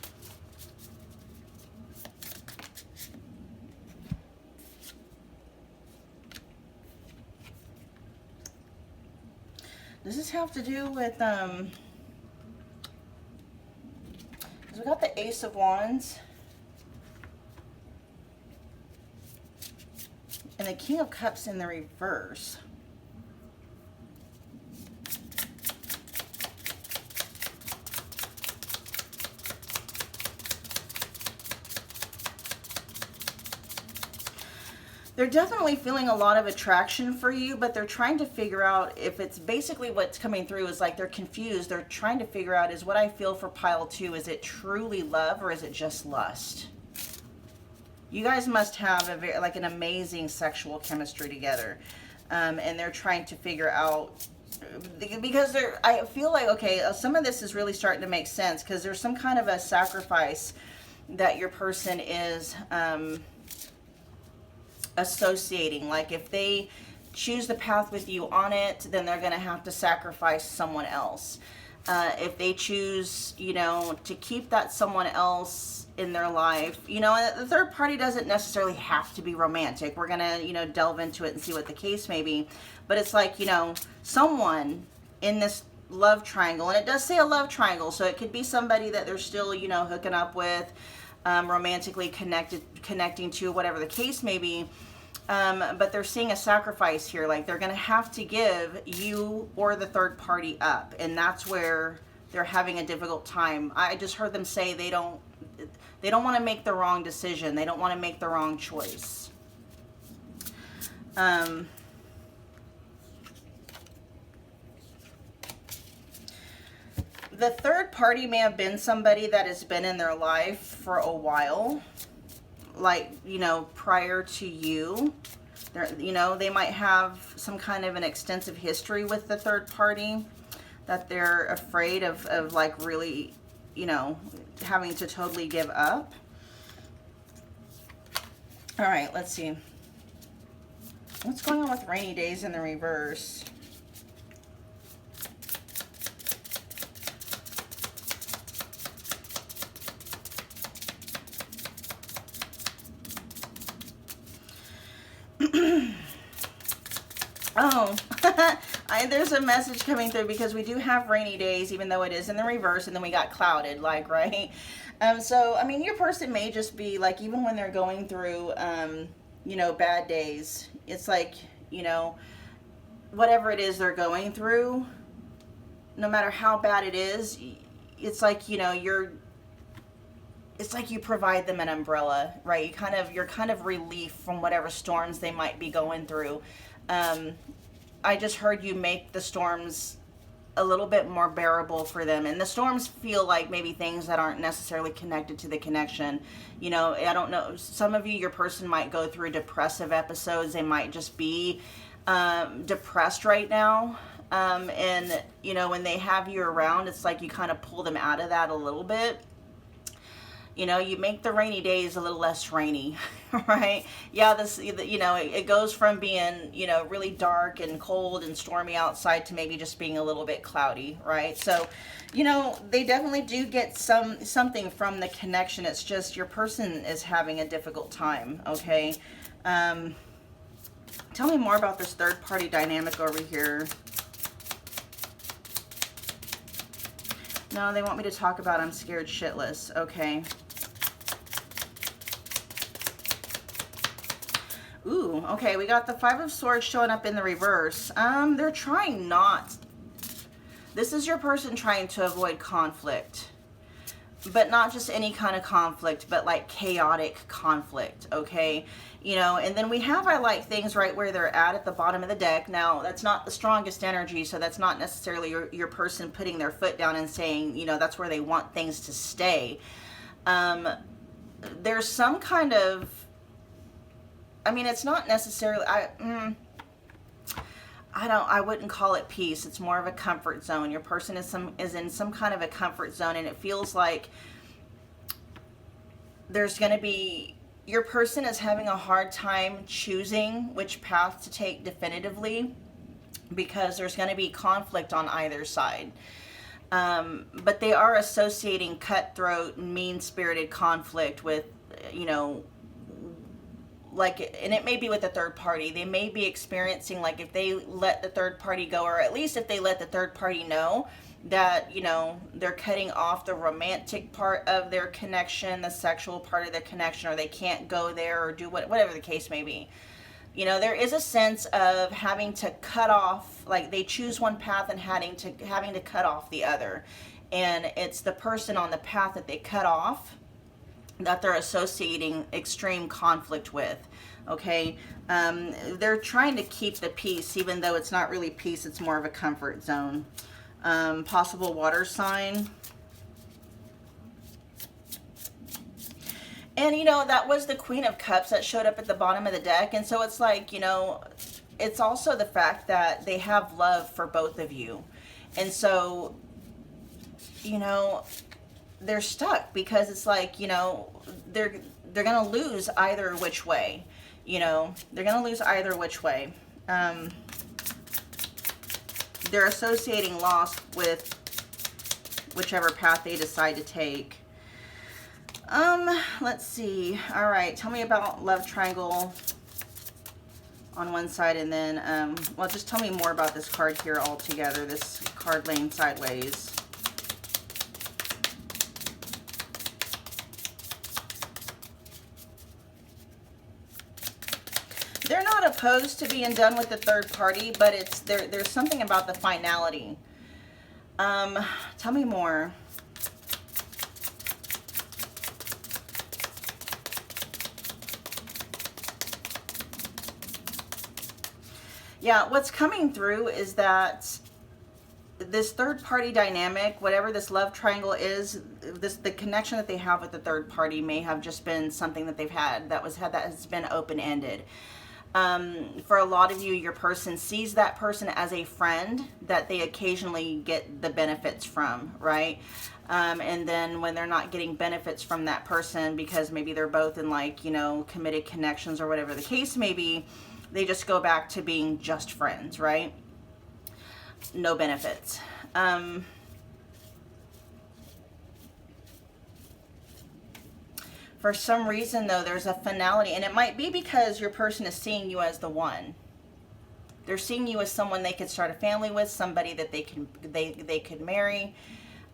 Does this have to do with, because we got the Ace of Wands and the King of Cups in the reverse. They're definitely feeling a lot of attraction for you, but they're trying to figure out if it's basically what's coming through is like they're confused. They're trying to figure out, is what I feel for pile 2, is it truly love or is it just lust? You guys must have an amazing sexual chemistry together. And they're trying to figure out, because I feel like, okay, some of this is really starting to make sense, because there's some kind of a sacrifice that your person is associating. Like if they choose the path with you on it, then they're going to have to sacrifice someone else. If they choose, to keep that someone else in their life, and the third party doesn't necessarily have to be romantic. We're going to, delve into it and see what the case may be. But it's like, someone in this love triangle, and it does say a love triangle, so it could be somebody that they're still, hooking up with, romantically connecting to, whatever the case may be. But they're seeing a sacrifice here. Like they're going to have to give you or the third party up. And that's where they're having a difficult time. I just heard them say they don't want to make the wrong decision. They don't want to make the wrong choice. The third party may have been somebody that has been in their life for a while, like, prior to you. They might have some kind of an extensive history with the third party that they're afraid of like really, having to totally give up. All right, let's see. What's going on with rainy days in the reverse? Oh, there's a message coming through, because we do have rainy days, even though it is in the reverse, and then we got clouded, like, right? So, I mean, your person may just be, like, even when they're going through, bad days, it's like, whatever it is they're going through, no matter how bad it is, it's like, it's like you provide them an umbrella, right? You're kind of relief from whatever storms they might be going through. I just heard you make the storms a little bit more bearable for them. And the storms feel like maybe things that aren't necessarily connected to the connection. You know, I don't know, some of you, your person might go through depressive episodes. They might just be depressed right now. And, you know, when they have you around, it's like you kind of pull them out of that a little bit. You know, you make the rainy days a little less rainy, right? Yeah, this, you know, it goes from being, you know, really dark and cold and stormy outside to maybe just being a little bit cloudy, right? So, you know, they definitely do get something from the connection. It's just your person is having a difficult time, okay? Tell me more about this third party dynamic over here. No, they want me to talk about I'm scared shitless. Okay. Ooh, okay, we got the Five of Swords showing up in the reverse. They're trying not. This is your person trying to avoid conflict. But not just any kind of conflict, but like chaotic conflict, okay? You know, and then we have I like things right where they're at the bottom of the deck. Now, that's not the strongest energy, so that's not necessarily your person putting their foot down and saying, you know, that's where they want things to stay. There's some kind of, I mean, it's not necessarily, I wouldn't call it peace. It's more of a comfort zone. Your person is in some kind of a comfort zone, and it feels like there's going to be, your person is having a hard time choosing which path to take definitively because there's going to be conflict on either side. But they are associating cutthroat, mean-spirited conflict with, you know, like, and it may be with the third party. They may be experiencing, like, if they let the third party go, or at least if they let the third party know that, you know, they're cutting off the romantic part of their connection, the sexual part of their connection, or they can't go there or do whatever the case may be. You know, there is a sense of having to cut off, like they choose one path and having to cut off the other. And it's the person on the path that they cut off that they're associating extreme conflict with, okay? They're trying to keep the peace, even though it's not really peace, it's more of a comfort zone. Possible water sign. And, you know, that was the Queen of Cups that showed up at the bottom of the deck. And so it's like, you know, it's also the fact that they have love for both of you. And so, you know, they're stuck because it's like, you know, they're going to lose either which way. You know, they're going to lose either which way. They're associating loss with whichever path they decide to take. Let's see. All right, tell me about love triangle on one side, and then, well, just tell me more about this card here altogether, this card laying sideways. They're not opposed to being done with the third party, but it's there's something about the finality. Tell me more. Yeah, what's coming through is that this third party dynamic, whatever this love triangle is, the connection that they have with the third party may have just been something that they've had that has been open-ended. For a lot of you, your person sees that person as a friend that they occasionally get the benefits from, right? And then when they're not getting benefits from that person because maybe they're both in, like, you know, committed connections or whatever the case may be, they just go back to being just friends, right? No benefits. For some reason, though, there's a finality, and it might be because your person is seeing you as the one. They're seeing you as someone they could start a family with, somebody that they could marry.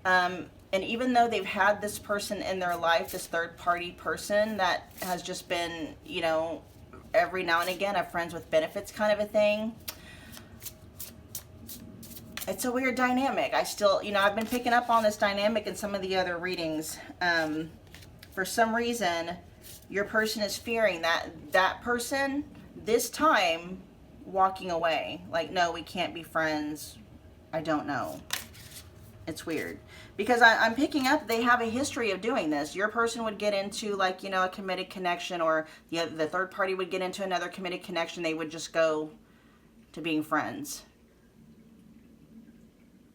And even though they've had this person in their life, this third-party person that has just been, you know, every now and again a friends with benefits kind of a thing, it's a weird dynamic. I still, you know, I've been picking up on this dynamic in some of the other readings. For some reason, your person is fearing that person, this time, walking away. Like, no, we can't be friends. I don't know. It's weird. Because I'm picking up, they have a history of doing this. Your person would get into, like, you know, a committed connection, or the third party would get into another committed connection. They would just go to being friends.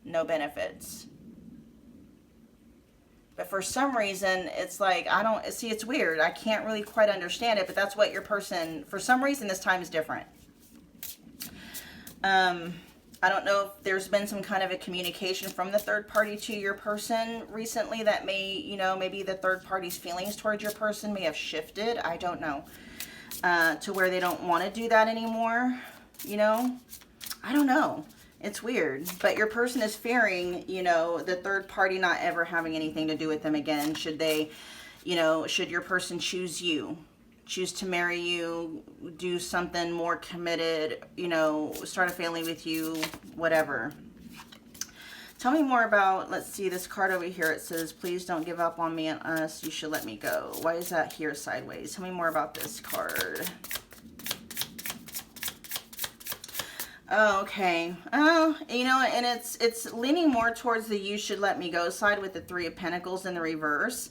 No benefits. But for some reason, it's like, I don't, see, it's weird. I can't really quite understand it, but that's what your person, for some reason, this time is different. I don't know if there's been some kind of a communication from the third party to your person recently that may, you know, maybe the third party's feelings towards your person may have shifted. I don't know. To where they don't want to do that anymore, you know? I don't know. It's weird. But your person is fearing, you know, the third party not ever having anything to do with them again. Should they, you know, should your person choose you? Choose to marry you, do something more committed, you know, start a family with you, whatever. Tell me more about, let's see, this card over here. It says, please don't give up on me and us. You should let me go. Why is that here sideways? Tell me more about this card. Oh, okay. Oh, you know, and it's leaning more towards the you should let me go side with the Three of Pentacles in the reverse.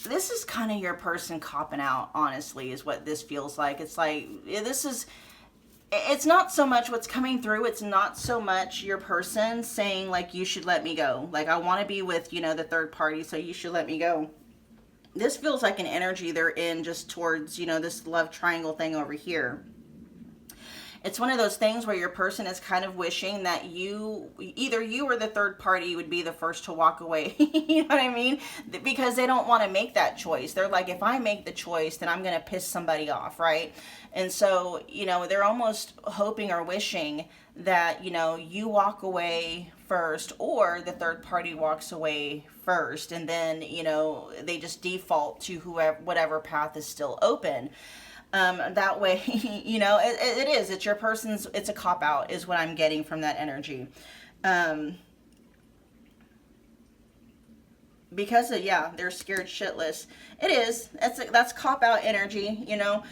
This is kind of your person copping out, honestly, is what this feels like. It's like, it's not so much what's coming through. It's not so much your person saying, like, you should let me go. Like, I want to be with, you know, the third party, so you should let me go. This feels like an energy they're in just towards, you know, this love triangle thing over here. It's one of those things where your person is kind of wishing that either you or the third party would be the first to walk away. You know what I mean? Because they don't want to make that choice. They're like, if I make the choice, then I'm going to piss somebody off, right? And so, you know, they're almost hoping or wishing that, you know, you walk away first, or the third party walks away first, and then, you know, they just default to whatever path is still open. That way, you know, it is. It's your person's, it's a cop-out is what I'm getting from that energy. Because of, yeah, they're scared shitless. It is. That's cop-out energy, you know.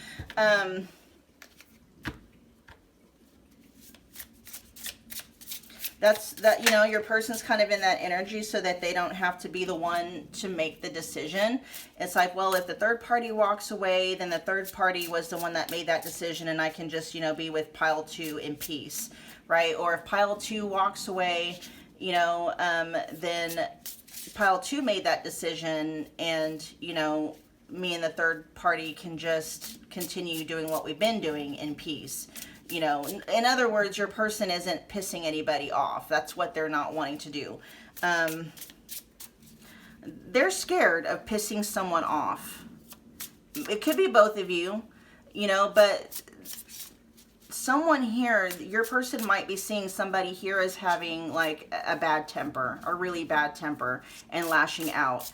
You know, your person's kind of in that energy so that they don't have to be the one to make the decision. It's like, well, if the third party walks away, then the third party was the one that made that decision, and I can just, you know, be with pile 2 in peace, right? Or if pile 2 walks away, you know, then pile 2 made that decision, and, you know, me and the third party can just continue doing what we've been doing in peace. You know, in other words, your person isn't pissing anybody off. That's what they're not wanting to do. They're scared of pissing someone off. It could be both of you, you know, but someone here, your person might be seeing somebody here as having like a bad temper, a really bad temper, and lashing out.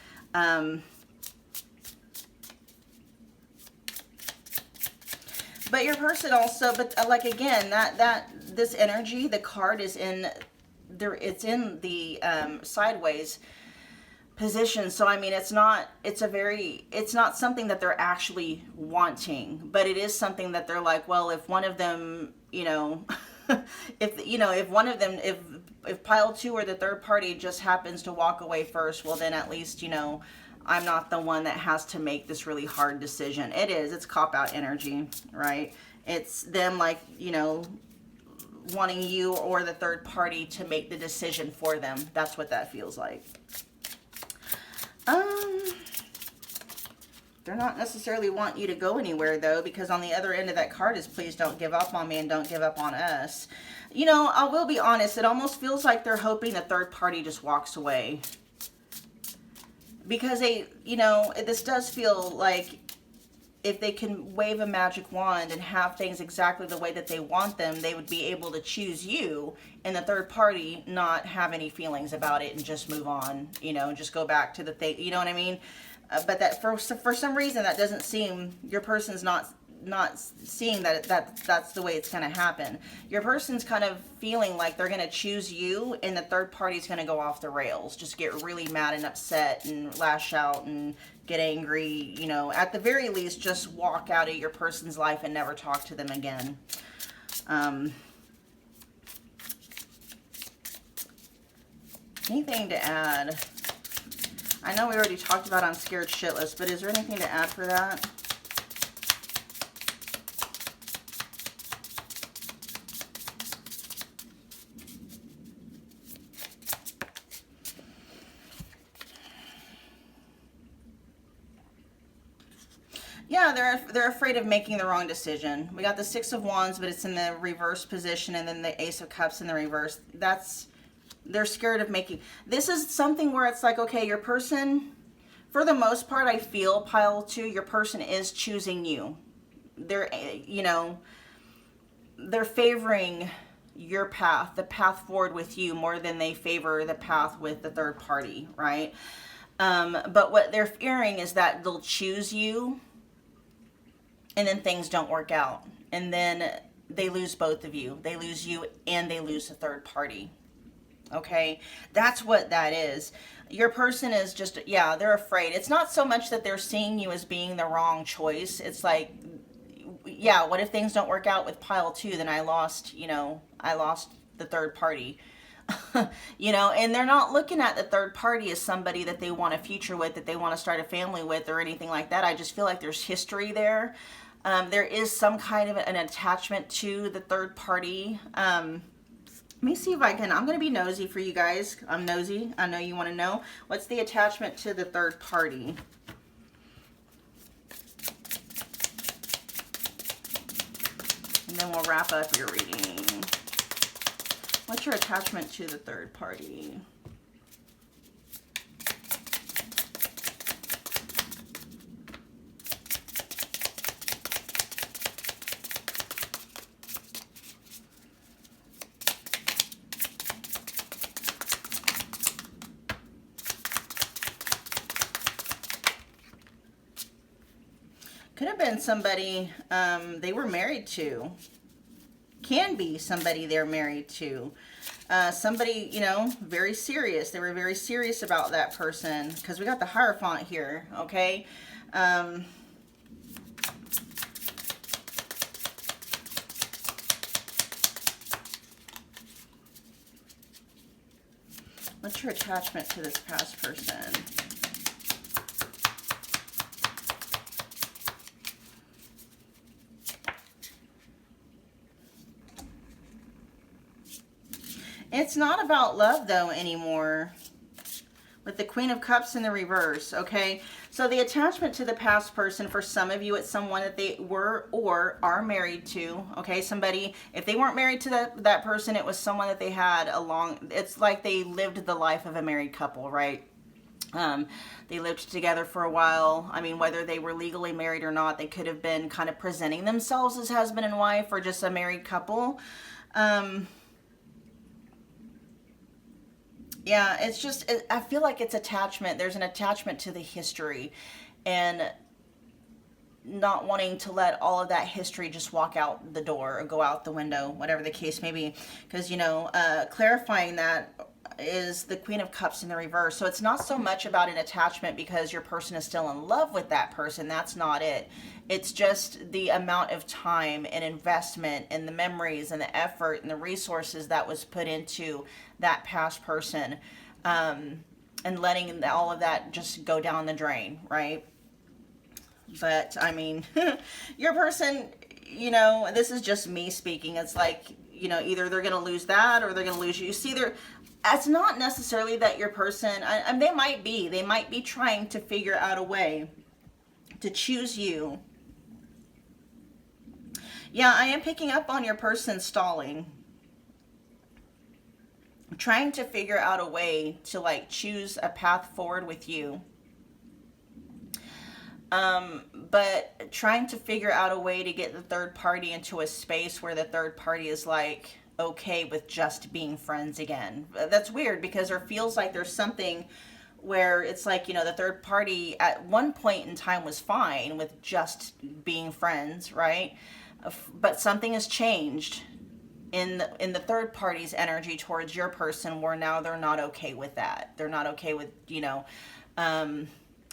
But your person also, but like again, this energy, the card is in there. It's in the sideways position. So I mean, it's not something that they're actually wanting, but it is something that they're like, well, if one of them, you know, if one of them, if pile 2 or the third party just happens to walk away first, well, then at least, you know, I'm not the one that has to make this really hard decision. It's cop-out energy, right? It's them, like, you know, wanting you or the third party to make the decision for them. That's what that feels like. They're not necessarily want you to go anywhere, though, because on the other end of that card is please don't give up on me and don't give up on us. You know, I will be honest, it almost feels like they're hoping the third party just walks away. Because they, you know, this does feel like if they can wave a magic wand and have things exactly the way that they want them, they would be able to choose you, and the third party not have any feelings about it and just move on, you know, just go back to the thing, you know what I mean? But that for some reason that doesn't seem, your person's not seeing that's the way it's going to happen. Your person's kind of feeling like they're going to choose you, and the third party's going to go off the rails, just get really mad and upset and lash out and get angry, you know, at the very least just walk out of your person's life and never talk to them again. Anything to add? I know we already talked about I'm scared shitless, but is there anything to add for that? Yeah, they're afraid of making the wrong decision. We got the Six of Wands, but it's in the reverse position, and then the Ace of Cups in the reverse. They're scared of making. This is something where it's like, okay, your person, for the most part, I feel, pile 2, your person is choosing you. They're, you know, they're favoring your path, the path forward with you, more than they favor the path with the third party, right? But what they're fearing is that they'll choose you, and then things don't work out. And then they lose both of you. They lose you and they lose the third party. Okay? That's what that is. Your person is just, yeah, they're afraid. It's not so much that they're seeing you as being the wrong choice. It's like, yeah, what if things don't work out with pile 2? Then I lost, you know, I lost the third party. You know, and they're not looking at the third party as somebody that they want a future with, that they want to start a family with, or anything like that. I just feel like there's history there. There is some kind of an attachment to the third party. Let me see if I can, I'm going to be nosy for you guys. I'm nosy. I know you want to know. What's the attachment to the third party? And then we'll wrap up your reading. What's your attachment to the third party? Could have been somebody they were married to. Can be somebody they're married to. Somebody, you know, very serious. They were very serious about that person, because we got the Hierophant here, okay? What's your attachment to this past person? It's not about love, though, anymore. With the Queen of Cups in the reverse, okay? So the attachment to the past person, for some of you, it's someone that they were or are married to, okay? Somebody, if they weren't married to that person, it was someone that they had it's like they lived the life of a married couple, right? They lived together for a while. I mean, whether they were legally married or not, they could have been kind of presenting themselves as husband and wife, or just a married couple. Yeah, it's just, I feel like it's attachment. There's an attachment to the history, and not wanting to let all of that history just walk out the door or go out the window, whatever the case may be. Because, you know, clarifying that is the Queen of Cups in the reverse. So it's not so much about an attachment because your person is still in love with that person. That's not it. It's just the amount of time and investment and the memories and the effort and the resources that was put into that past person, and letting all of that just go down the drain, right? But I mean, your person, you know, this is just me speaking. It's like, you know, either they're going to lose that or they're going to lose you. You see, it's not necessarily that your person, and they might be trying to figure out a way to choose you. Yeah, I am picking up on your person stalling. Trying to figure out a way to, like, choose a path forward with you. But trying to figure out a way to get the third party into a space where the third party is, like, okay with just being friends again. That's weird, because there feels like there's something where it's like, you know, the third party at one point in time was fine with just being friends, right? But something has changed in the third party's energy towards your person, where now they're not okay with that. They're not okay with, you know,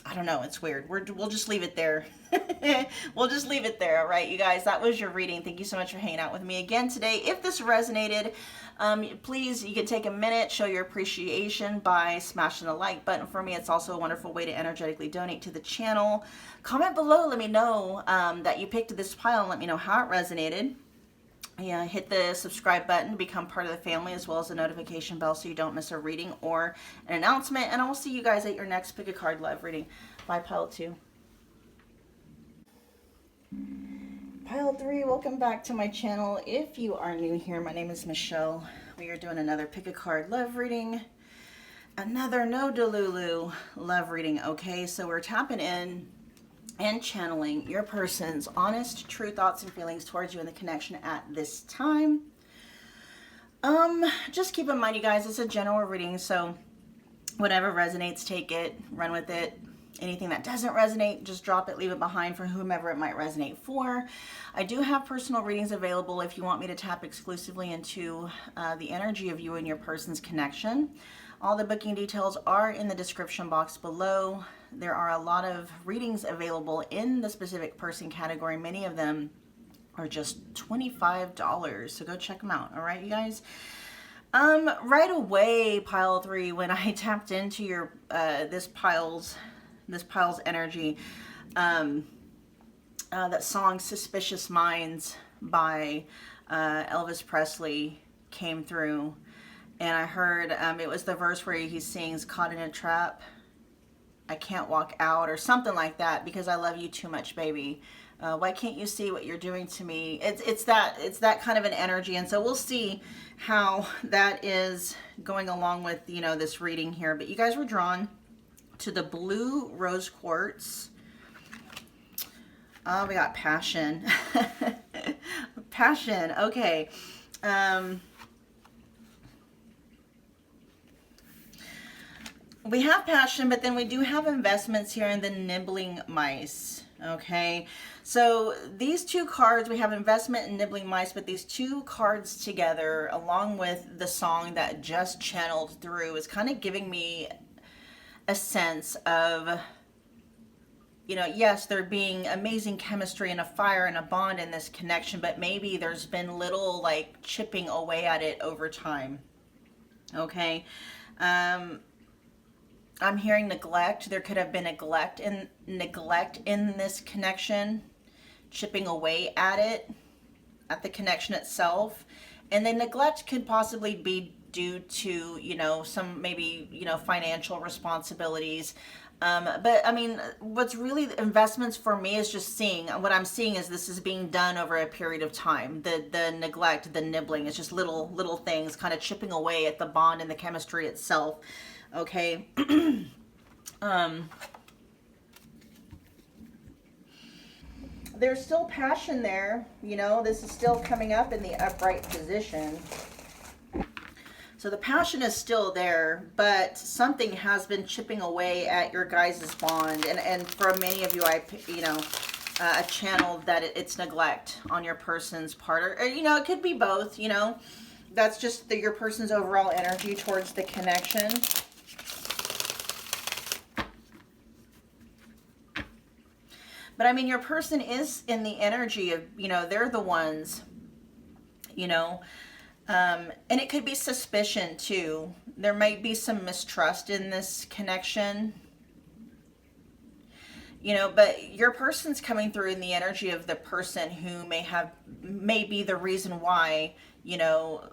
I don't know. It's weird. We'll just leave it there. We'll just leave it there. All right, you guys, that was your reading. Thank you so much for hanging out with me again today. If this resonated, please, you can take a minute, show your appreciation by smashing the like button for me. It's also a wonderful way to energetically donate to the channel. Comment below. Let me know that you picked this pile and let me know how it resonated. Yeah, hit the subscribe button to become part of the family, as well as the notification bell so you don't miss a reading or an announcement. And I will see you guys at your next Pick a Card Love reading. Bye, Pile 2. Pile 3, welcome back to my channel. If you are new here, my name is Michelle. We are doing another Pick a Card Love reading. Another no Delulu love reading, okay? So we're tapping in and channeling your person's honest, true thoughts and feelings towards you in the connection at this time. Just keep in mind, you guys, it's a general reading, so whatever resonates, take it, run with it. Anything that doesn't resonate, just drop it, leave it behind for whomever it might resonate for. I do have personal readings available if you want me to tap exclusively into the energy of you and your person's connection. All the booking details are in the description box below. There are a lot of readings available in the specific person category. Many of them are just $25, so go check them out. All right, you guys. Right away, Pile 3, when I tapped into your this pile's energy, that song "Suspicious Minds" by Elvis Presley came through, and I heard it was the verse where he sings "Caught in a Trap, I can't walk out," or something like that, because I love you too much, baby. Why can't you see what you're doing to me? It's that kind of an energy, and so we'll see how that is going along with, you know, this reading here. But you guys were drawn to the blue rose quartz. Oh, we got passion. Passion. Okay. We have passion, but then we do have investments here in the nibbling mice. Okay, so these two cards, we have investment and nibbling mice, but these two cards together, along with the song that just channeled through, is kind of giving me a sense of, you know, yes, there being amazing chemistry and a fire and a bond in this connection, but maybe there's been little like chipping away at it over time. Okay. I'm hearing neglect. There could have been neglect in this connection, chipping away at it, at the connection itself. And then neglect could possibly be due to, you know, some maybe, you know, financial responsibilities. But I mean, what's really investments for me is just seeing, what I'm seeing is this is being done over a period of time. The neglect, the nibbling, it's just little things kind of chipping away at the bond and the chemistry itself. Okay. There's still passion there, you know, this is still coming up in the upright position. So the passion is still there, but something has been chipping away at your guys' bond. And for many of you, I channeled that it's neglect on your person's part, or, you know, it could be both, you know, that's just your person's overall energy towards the connection. But I mean, your person is in the energy of, you know, they're the ones, you know, and it could be suspicion too. There might be some mistrust in this connection, you know, but your person's coming through in the energy of the person who may be the reason why, you know,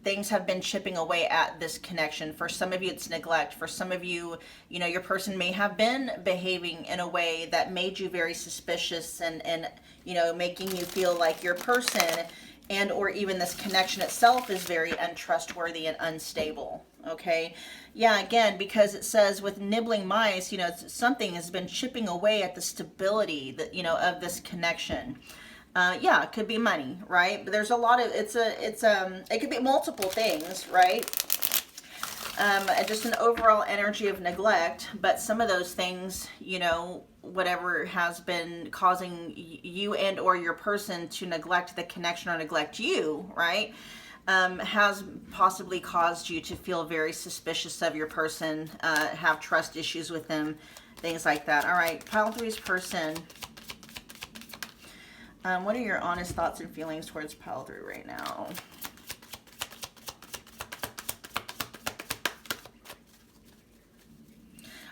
things have been chipping away at this connection. For some of you, it's neglect. For some of you, you know, your person may have been behaving in a way that made you very suspicious and you know, making you feel like your person and or even this connection itself is very untrustworthy and unstable. Okay. Yeah, again, because it says with nibbling mice, you know, something has been chipping away at the stability that, you know, of this connection. Yeah, it could be money, right? But there's a lot of, it could be multiple things, right? Just an overall energy of neglect, but some of those things, you know, whatever has been causing you and or your person to neglect the connection or neglect you, right? has possibly caused you to feel very suspicious of your person, have trust issues with them, things like that. All right, pile three's person. What are your honest thoughts and feelings towards pile three right now?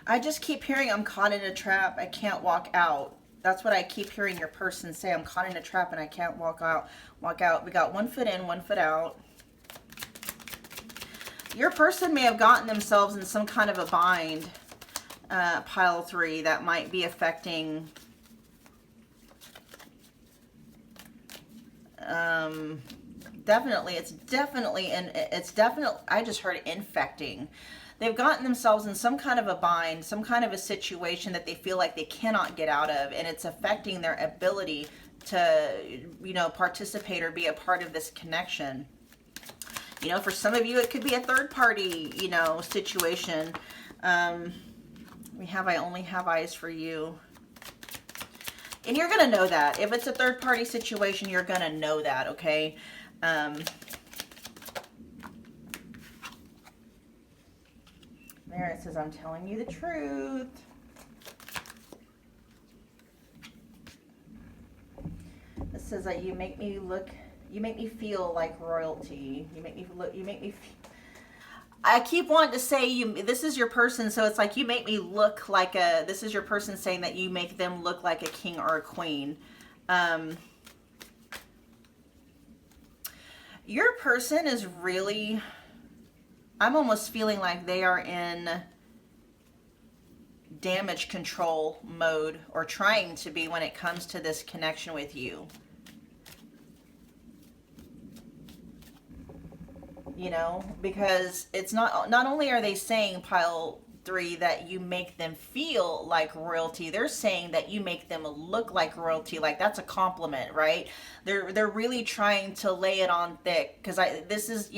I just keep hearing I'm caught in a trap. I can't walk out. That's what I keep hearing your person say. I'm caught in a trap and I can't walk out. We got 1 foot in, 1 foot out. Your person may have gotten themselves in some kind of a bind, pile three, that might be affecting definitely, it's definitely I just heard infecting. They've gotten themselves in some kind of a bind, some kind of a situation that they feel like they cannot get out of, and it's affecting their ability to, you know, participate or be a part of this connection. You know, for some of you, it could be a third party, you know, situation. I only have eyes for you. And you're going to know that. If it's a third party situation, you're going to know that, okay? There it says, I'm telling you the truth. It says that you make me feel like royalty. I keep wanting to say this is your person, so it's like you make me look like this is your person saying that you make them look like a king or a queen. Your person is really, I'm almost feeling like they are in damage control mode, or trying to be, when it comes to this connection with you. You know, because it's not only are they saying, pile three, that you make them feel like royalty, they're saying that you make them look like royalty. Like, that's a compliment, right? They're really trying to lay it on thick, because let's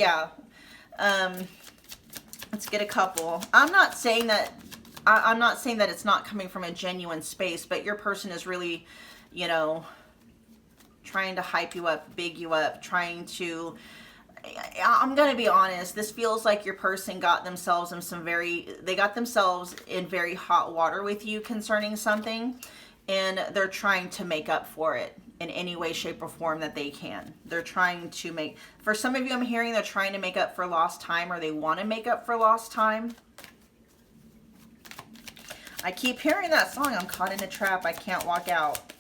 get a couple. I'm not saying that it's not coming from a genuine space, but your person is really, you know, trying to hype you up, big you up, trying to, I'm going to be honest, this feels like your person got themselves in very hot water with you concerning something, and they're trying to make up for it in any way, shape, or form that they can. They're trying to for some of you, I'm hearing they're trying to make up for lost time, or they want to make up for lost time. I keep hearing that song, I'm caught in a trap, I can't walk out.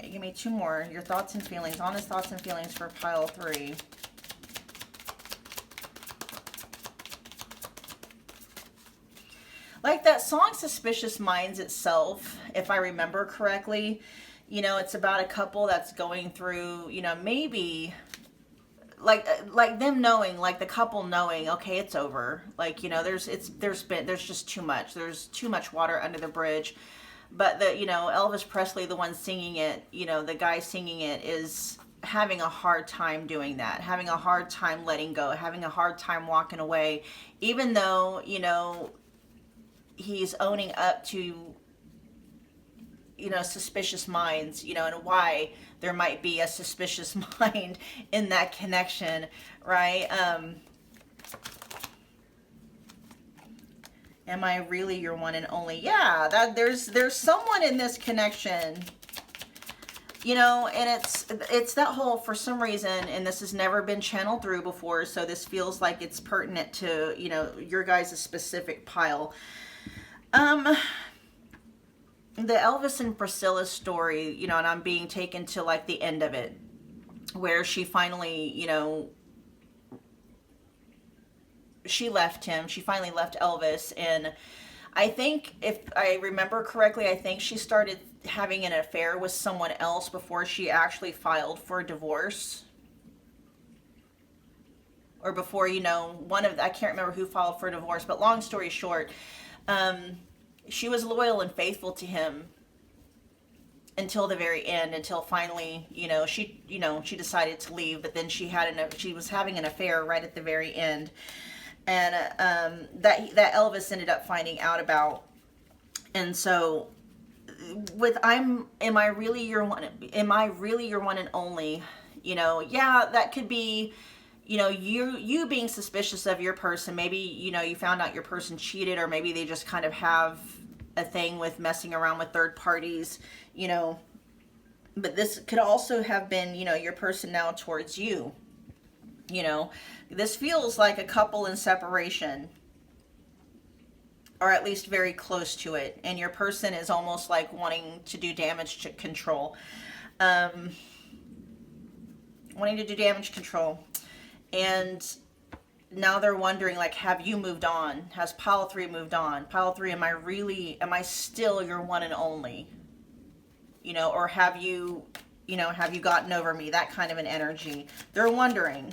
Give me two more. Your thoughts and feelings. Honest thoughts and feelings for pile three. Like that song Suspicious Minds itself, if I remember correctly, you know, it's about a couple that's going through, you know, maybe like them knowing, like the couple knowing, okay, it's over. Like, you know, there's just too much. There's too much water under the bridge. But Elvis Presley, the one singing it, you know, the guy singing it is having a hard time doing that, having a hard time letting go, having a hard time walking away, even though, you know, he's owning up to, you know, suspicious minds, you know, and why there might be a suspicious mind in that connection, right? Am I really your one and only? Yeah, there's someone in this connection, you know, and it's that whole, for some reason, and this has never been channeled through before, so this feels like it's pertinent to, you know, your guys' specific pile. The Elvis and Priscilla story, you know, and I'm being taken to like the end of it, where she finally, you know, she left him. She finally left Elvis. And I think, if I remember correctly, I think she started having an affair with someone else before she actually filed for divorce. Or before, you know, I can't remember who filed for divorce, but long story short, she was loyal and faithful to him until the very end, until finally, she decided to leave, but then she was having an affair right at the very end. And that Elvis ended up finding out about. And so am I really your one? Am I really your one and only? Yeah, that could be, you being suspicious of your person. Maybe, you found out your person cheated, or maybe they just kind of have a thing with messing around with third parties, but this could also have been, your person now towards you. This feels like a couple in separation, or at least very close to it, and your person is almost like wanting to do damage to control. Wanting to do damage control. And now they're wondering, like, have you moved on? Has pile 3 moved on? Pile 3, am I still your one and only? Or have you gotten over me? That kind of an energy. They're wondering,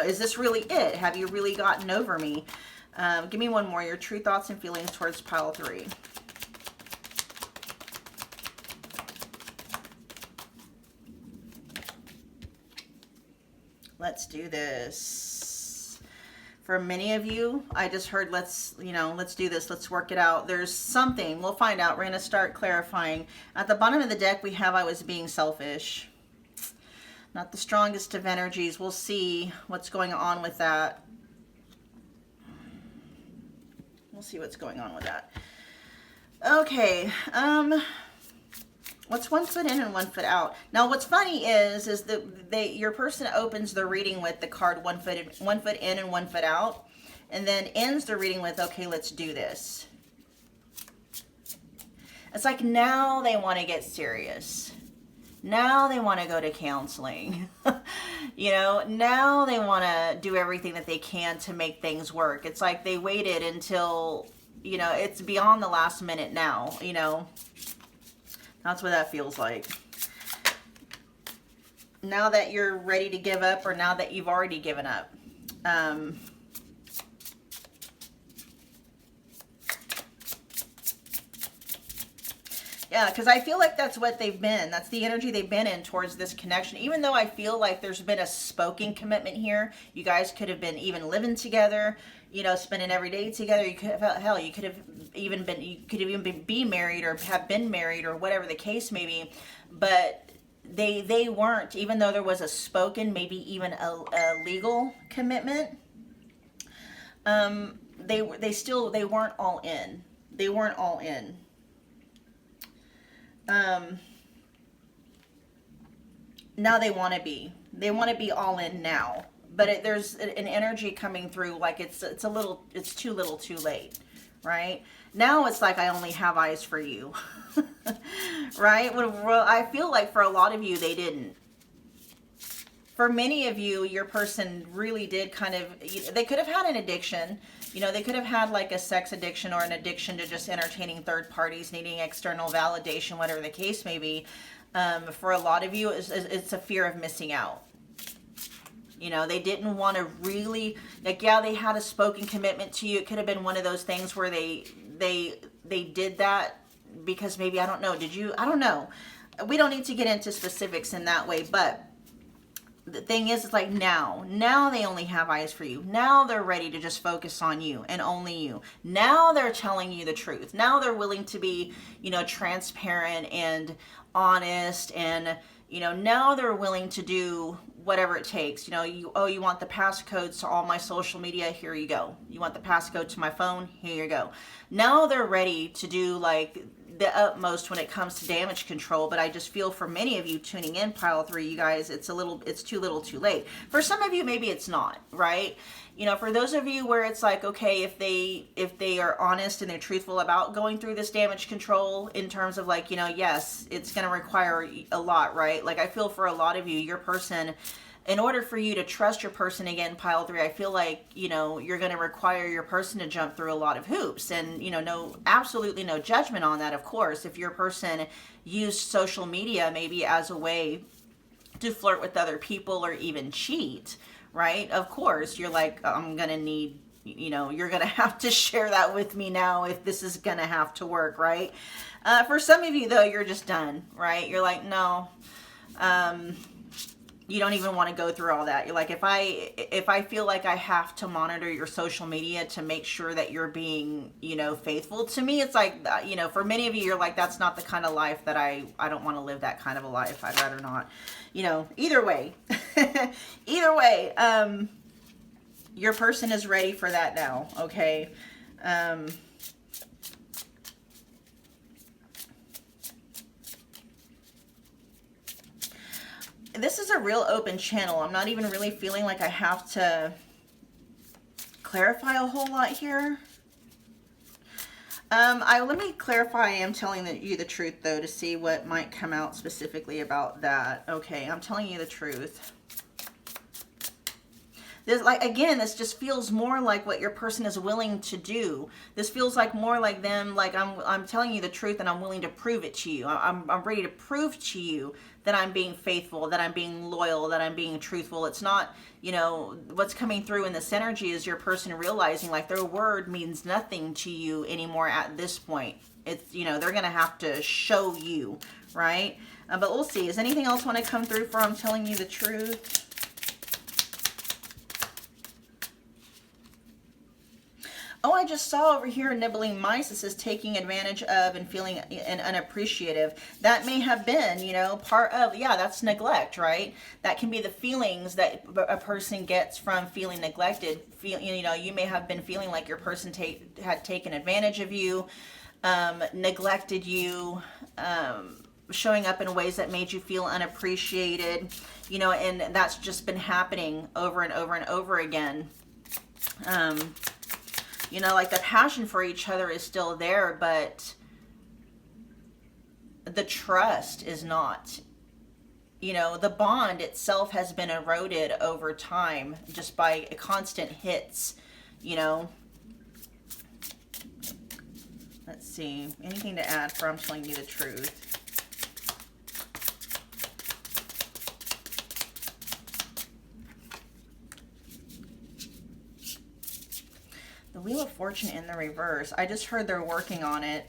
is this really it? Have you really gotten over me? Give me one more. Your true thoughts and feelings towards pile 3. Let's do this. For many of you, I just heard let's do this. Let's work it out. There's something. We'll find out. We're going to start clarifying. At the bottom of the deck, we have I was being selfish. Not the strongest of energies. We'll see what's going on with that. We'll see what's going on with that. Okay. What's 1 foot in and 1 foot out? Now, what's funny is that your person opens the reading with the card 1 foot in and 1 foot out, and then ends the reading with, okay, let's do this. It's like now they want to get serious. Now they want to go to counseling. Now they want to do everything that they can to make things work. It's like they waited until, it's beyond the last minute now, That's what that feels like. Now that you're ready to give up, or now that you've already given up. Yeah, because I feel like that's what they've been. That's the energy they've been in towards this connection. Even though I feel like there's been a spoken commitment here. You guys could have been even living together, spending every day together. You could have, hell, you could have even be married, or have been married, or whatever the case may be. But they weren't, even though there was a spoken, maybe even a legal commitment. They weren't all in. They weren't all in. Now they want to be. They want to be all in now. But there's an energy coming through, like it's too little too late, right? Now it's like I only have eyes for you, right? Well, I feel like for a lot of you, they didn't. For many of you, your person really did kind of, they could have had an addiction. They could have had like a sex addiction, or an addiction to just entertaining third parties, needing external validation, whatever the case may be. For a lot of you, it's a fear of missing out. They didn't want to really, like, yeah, they had a spoken commitment to you. It could have been one of those things where they did that because maybe, I don't know, I don't know. We don't need to get into specifics in that way, but the thing is, it's like now they only have eyes for you. Now they're ready to just focus on you and only you. Now they're telling you the truth. Now they're willing to be, transparent and honest, and, now they're willing to do whatever it takes. You want the passcodes to all my social media? Here you go. You want the passcode to my phone? Here you go. Now they're ready to do like the utmost when it comes to damage control. But I just feel for many of you tuning in, pile 3, you guys, it's too little too late. For some of you, maybe it's not, right? For those of you where it's like, okay, if they are honest and they're truthful about going through this damage control, in terms of like, yes, it's going to require a lot, right? Like I feel for a lot of you, your person, in order for you to trust your person again, pile 3, I feel like, you're going to require your person to jump through a lot of hoops, and, absolutely no judgment on that. Of course, if your person used social media maybe as a way to flirt with other people or even cheat, right? Of course, you're like, I'm going to need, you're going to have to share that with me now if this is going to have to work, right? For some of you, though, you're just done, right? You're like, no, you don't even want to go through all that. You're like, if I feel like I have to monitor your social media to make sure that you're being, you know, faithful to me, it's like, you know, for many of you, you're like, that's not the kind of life that I don't want to live that kind of a life. I'd rather not, you know, either way, either way, your person is ready for that now. Okay. This is a real open channel. I'm not even really feeling like I have to clarify a whole lot here. Let me clarify. I am telling you the truth, though, to see what might come out specifically about that. Okay, I'm telling you the truth. This, like, again, this just feels more like what your person is willing to do. This feels like more like them, like I'm telling you the truth and I'm willing to prove it to you. I'm ready to prove to you that I'm being faithful, that I'm being loyal, that I'm being truthful. It's not, you know, what's coming through in this energy is your person realizing like their word means nothing to you anymore at this point. It's, you know, they're going to have to show you, right? But we'll see. Is anything else want to come through for I'm telling you the truth? Oh, I just saw over here nibbling mice. This is taking advantage of and feeling unappreciative. That may have been, you know, part of, yeah, that's neglect, right? That can be the feelings that a person gets from feeling neglected. You know, you may have been feeling like your person had taken advantage of you, neglected you, showing up in ways that made you feel unappreciated, you know, and that's just been happening over and over and over again. You know, like the passion for each other is still there, but the trust is not. You know, the bond itself has been eroded over time just by constant hits, you know. Let's see. Anything to add for I'm telling you the truth? The Wheel of Fortune in the reverse. I just heard they're working on it.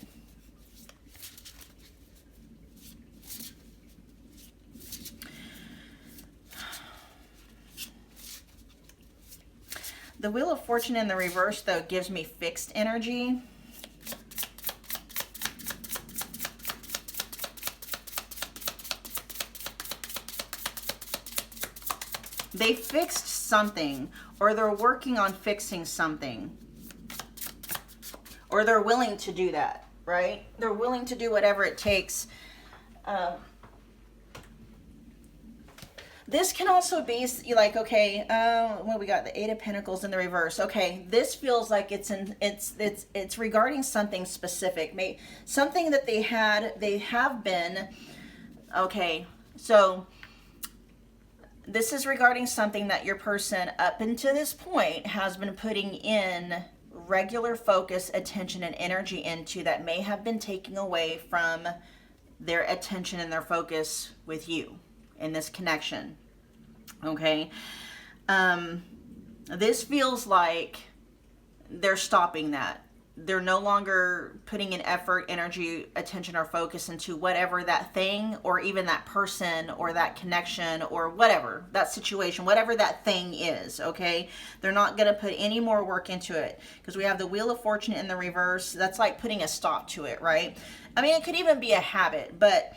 The Wheel of Fortune in the reverse, though, gives me fixed energy. They fixed something, or they're working on fixing something. Or they're willing to do that, right? They're willing to do whatever it takes. This can also be like, okay, well, we got the Eight of Pentacles in the reverse. Okay, this feels like it's regarding something specific, something that they have been. Okay, so this is regarding something that your person up until this point has been putting in regular focus, attention, and energy into that may have been taking away from their attention and their focus with you in this connection. Okay. This feels like they're stopping that. They're no longer putting in effort, energy, attention, or focus into whatever that thing or even that person or that connection or whatever, that situation, whatever that thing is, okay? They're not going to put any more work into it because we have the Wheel of Fortune in the reverse. That's like putting a stop to it, right? I mean, it could even be a habit, but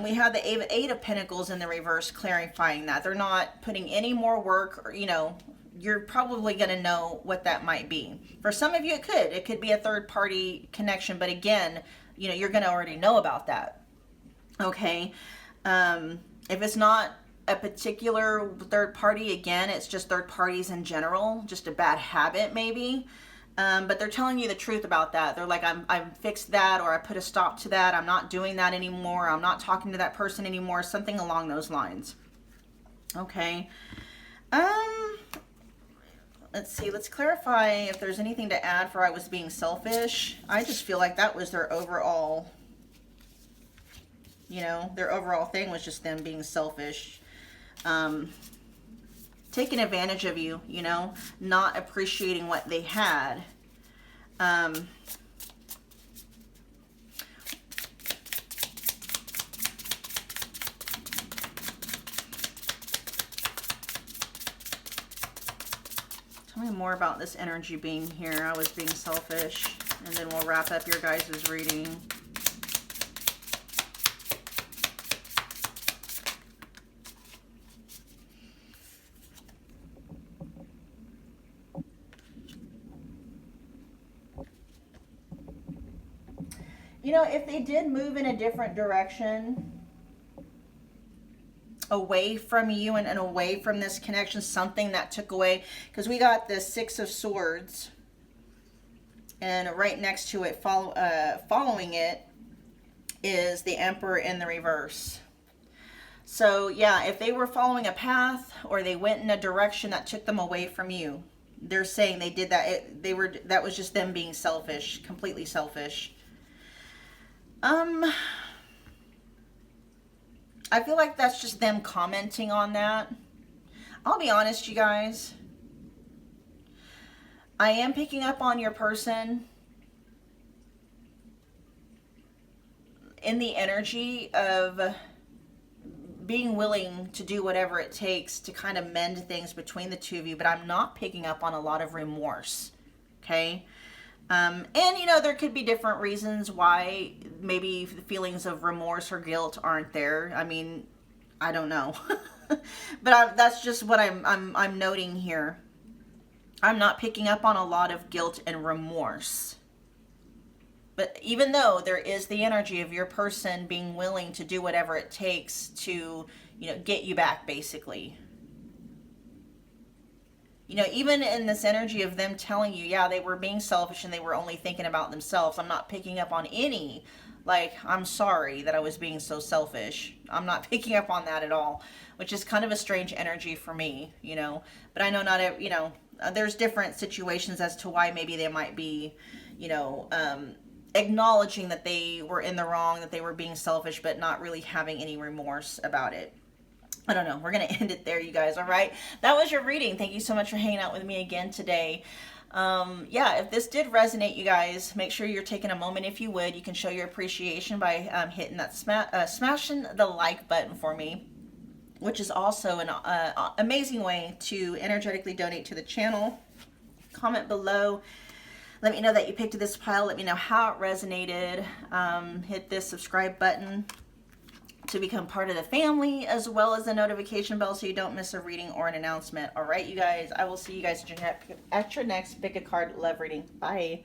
we have the Eight of Pentacles in the reverse clarifying that. They're not putting any more work or, you know, you're probably going to know what that might be. For some of you, it could be a third party connection, but again, you know, you're going to already know about that. Okay. If it's not a particular third party, again, it's just third parties in general, just a bad habit maybe. But they're telling you the truth about that. They're like, I'm fixed that, or I put a stop to that. I'm not doing that anymore. I'm not talking to that person anymore. Something along those lines. Okay. Let's see, let's clarify if there's anything to add for I was being selfish. I just feel like that was their overall, you know, their overall thing was just them being selfish. Taking advantage of you, you know, not appreciating what they had. Tell me more about this energy being here. I was being selfish. And then we'll wrap up your guys' reading. You know, if they did move in a different direction, away from you and away from this connection, something that took away, because we got the Six of Swords, and right next to it, following it, is the Emperor in the reverse. So yeah, if they were following a path or they went in a direction that took them away from you, they're saying they did that. That was just them being selfish, completely selfish. I feel like that's just them commenting on that. I'll be honest, you guys. I am picking up on your person in the energy of being willing to do whatever it takes to kind of mend things between the two of you, but I'm not picking up on a lot of remorse, okay? And, you know, there could be different reasons why maybe the feelings of remorse or guilt aren't there. I mean, I don't know. But that's just what I'm noting here. I'm not picking up on a lot of guilt and remorse. But even though there is the energy of your person being willing to do whatever it takes to, you know, get you back, basically. You know, even in this energy of them telling you, yeah, they were being selfish and they were only thinking about themselves, I'm not picking up on any, like, I'm sorry that I was being so selfish. I'm not picking up on that at all, which is kind of a strange energy for me, you know. But I know not, you know, there's different situations as to why maybe they might be, you know, acknowledging that they were in the wrong, that they were being selfish, but not really having any remorse about it. I don't know. We're going to end it there, you guys. All right. That was your reading. Thank you so much for hanging out with me again today. Yeah, if this did resonate, you guys, make sure you're taking a moment. If you would, you can show your appreciation by hitting that smashing the like button for me, which is also an amazing way to energetically donate to the channel. Comment below. Let me know that you picked this pile. Let me know how it resonated. Hit this subscribe button to become part of the family, as well as the notification bell so you don't miss a reading or an announcement. All right, you guys, I will see you guys at your next pick a card love reading. Bye.